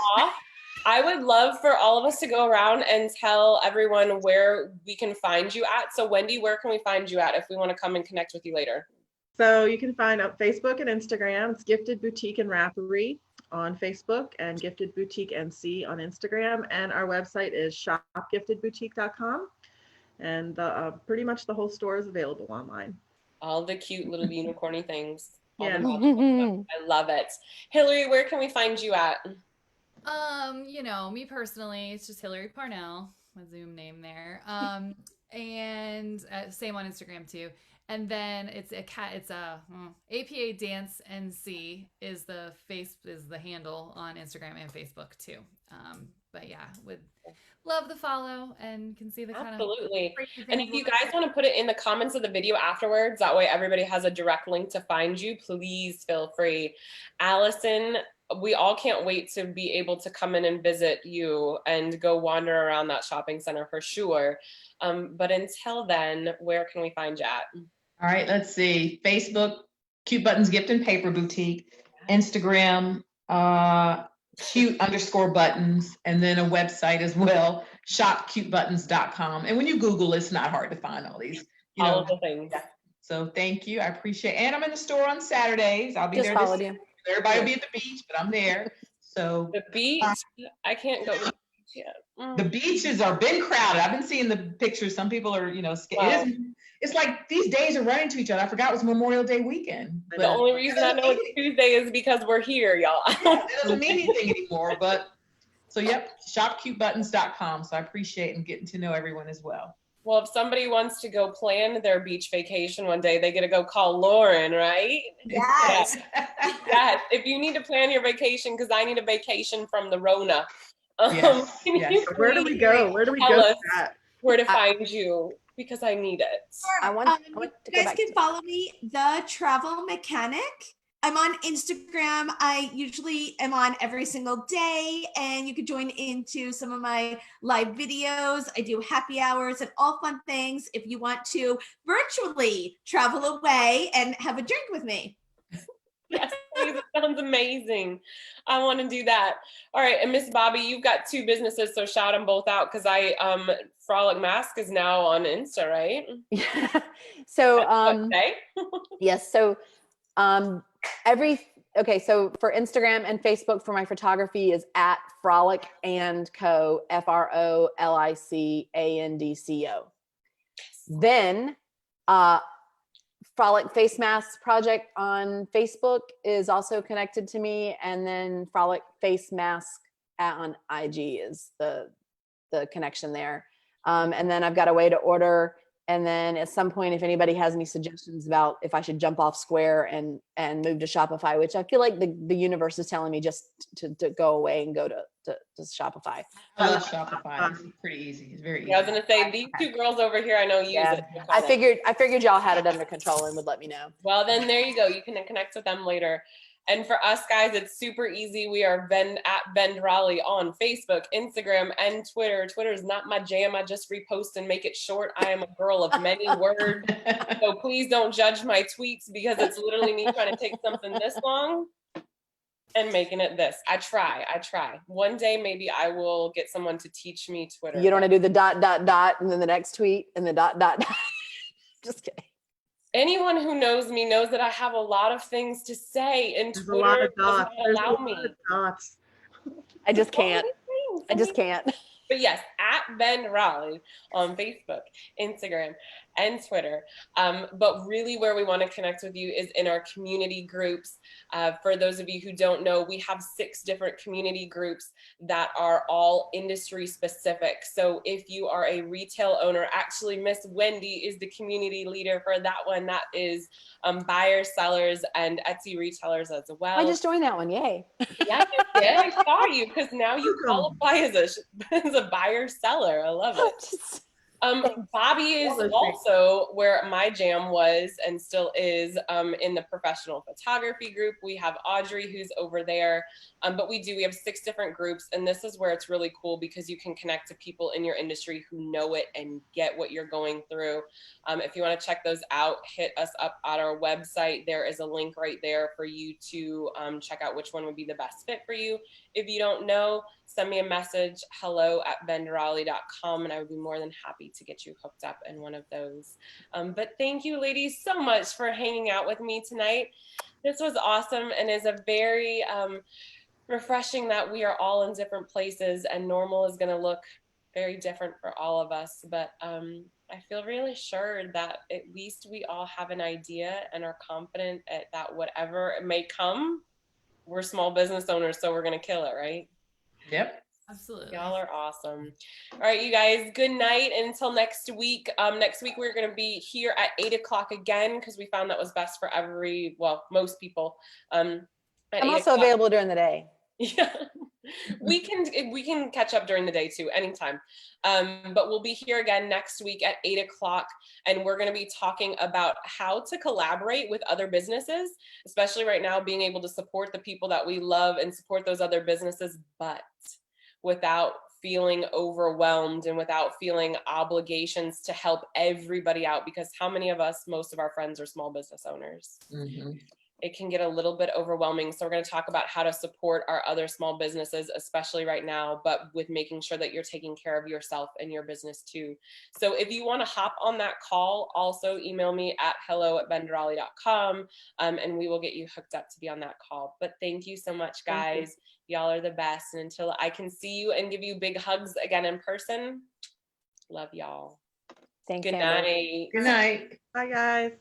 I would love for all of us to go around and tell everyone where we can find you at. So Wendy, where can we find you at if we want to come and connect with you later? So you can find on Facebook and Instagram. It's Gifted Boutique and Rappery on Facebook and Gifted Boutique NC on Instagram. And our website is shopgiftedboutique.com. And pretty much the whole store is available online. All the cute little unicorny things. Yeah. I love it. Hillary, where can we find you at? You know, me personally, it's just Hillary Parnell, my Zoom name there. And same on Instagram too. And then it's APA Dance NC is the handle on Instagram and Facebook too. But yeah, would love the follow and can see the kind of absolutely. And if you guys want to put it in the comments of the video afterwards, that way everybody has a direct link to find you, please feel free. Allison, we all can't wait to be able to come in and visit you and go wander around that shopping center for sure. But until then, where can we find you at? All right, let's see. Facebook, Cute Buttons Gift and Paper Boutique. Instagram, cute_buttons, and then a website as well, shopcutebuttons.com. And when you Google, it's not hard to find all these, all of the things. Yeah. So thank you. I appreciate it. And I'm in the store on Saturdays. I'll be just there. Followed you. Everybody will be at the beach, but I'm there. So the beach, I can't go to the beach yet. The beaches are been crowded. I've been seeing the pictures. Some people are, wow. It's like these days are running to each other. I forgot it was Memorial Day weekend. The only reason I know it's Tuesday is because we're here, y'all. It doesn't mean anything anymore, but so yep, shopcutebuttons.com. So I appreciate and getting to know everyone as well. Well, if somebody wants to go plan their beach vacation one day, they get to go call Lauren, right? Yes. Yes. If you need to plan your vacation, because I need a vacation from the Rona. Yes. Where do we go? Where do we go for that? Where to find you, because I need it. I want to you guys can follow me, The Travel Mechanic. I'm on Instagram. I usually am on every single day, and you can join into some of my live videos. I do happy hours and all fun things if you want to virtually travel away and have a drink with me. Yes, please. That sounds amazing. I want to do that. All right, and Miss Bobby, you've got 2 businesses, so shout them both out, because Frolic Mask is now on Insta, right? Yeah. So yes. So so for Instagram and Facebook for my photography is at Frolic and Co, FROLICANDCO. Then Frolic Face Mask Project on Facebook is also connected to me, and then Frolic Face Mask on IG is the connection there. And then I've got a way to order. And then at some point, if anybody has any suggestions about if I should jump off Square and move to Shopify, which I feel like the universe is telling me just to go away and go to Shopify. I love Shopify. It's pretty easy. It's very easy. I was going to say, these 2 girls over here, I know use it. I figured y'all had it under control and would let me know. Well, then there you go. You can connect with them later. And for us guys, it's super easy. We are at Vend Raleigh on Facebook, Instagram, and Twitter. Twitter is not my jam. I just repost and make it short. I am a girl of many words. So please don't judge my tweets because it's literally me trying to take something this long and making it this. I try. One day maybe I will get someone to teach me Twitter. You don't want to do the ... and then the next tweet and the ... Just kidding. Anyone who knows me knows that I have a lot of things to say, and There's a lot Twitter of does dots. not There's a allow lot me. of dots. I just can't. I just Something. can't. But yes, at Vend Raleigh on Facebook, Instagram, and Twitter. But really where we want to connect with you is in our community groups. For those of you who don't know, we have 6 different community groups that are all industry specific. So if you are a retail owner, actually Miss Wendy is the community leader for that one. That is buyers, sellers, and Etsy retailers as well. I just joined that one. Yay. Yeah, you did. I saw you because now you qualify as a buyer seller. I love it. Bobby is also where my jam was and still is in the professional photography group. We have Audrey who's over there, but we have 6 different groups, and this is where it's really cool because you can connect to people in your industry who know it and get what you're going through. If you want to check those out, hit us up at our website. There is a link right there for you to check out which one would be the best fit for you. If you don't know, send me a message, hello@vendraleigh.com, and I would be more than happy to get you hooked up in one of those. But thank you ladies so much for hanging out with me tonight. This was awesome and is a very refreshing that we are all in different places and normal is going to look very different for all of us. But I feel really sure that at least we all have an idea and are confident that whatever it may come, we're small business owners, so we're going to kill it, right? Yep. Absolutely. Y'all are awesome. All right, you guys, good night until next week. Next week, we're going to be here at 8 o'clock again because we found that was best for most people. I'm also available during the day. Yeah, we can catch up during the day too, anytime. But we'll be here again next week at 8 o'clock, and we're going to be talking about how to collaborate with other businesses, especially right now, being able to support the people that we love and support those other businesses, but without feeling overwhelmed and without feeling obligations to help everybody out, because how many of us, most of our friends are small business owners. Mm-hmm. It can get a little bit overwhelming. So we're going to talk about how to support our other small businesses, especially right now, but with making sure that you're taking care of yourself and your business too. So if you want to hop on that call, also email me at hello@vendraleigh.com, and we will get you hooked up to be on that call. But thank you so much, guys. Y'all are the best. And until I can see you and give you big hugs again in person, love y'all. Thanks, Good night. Good night. Bye, guys.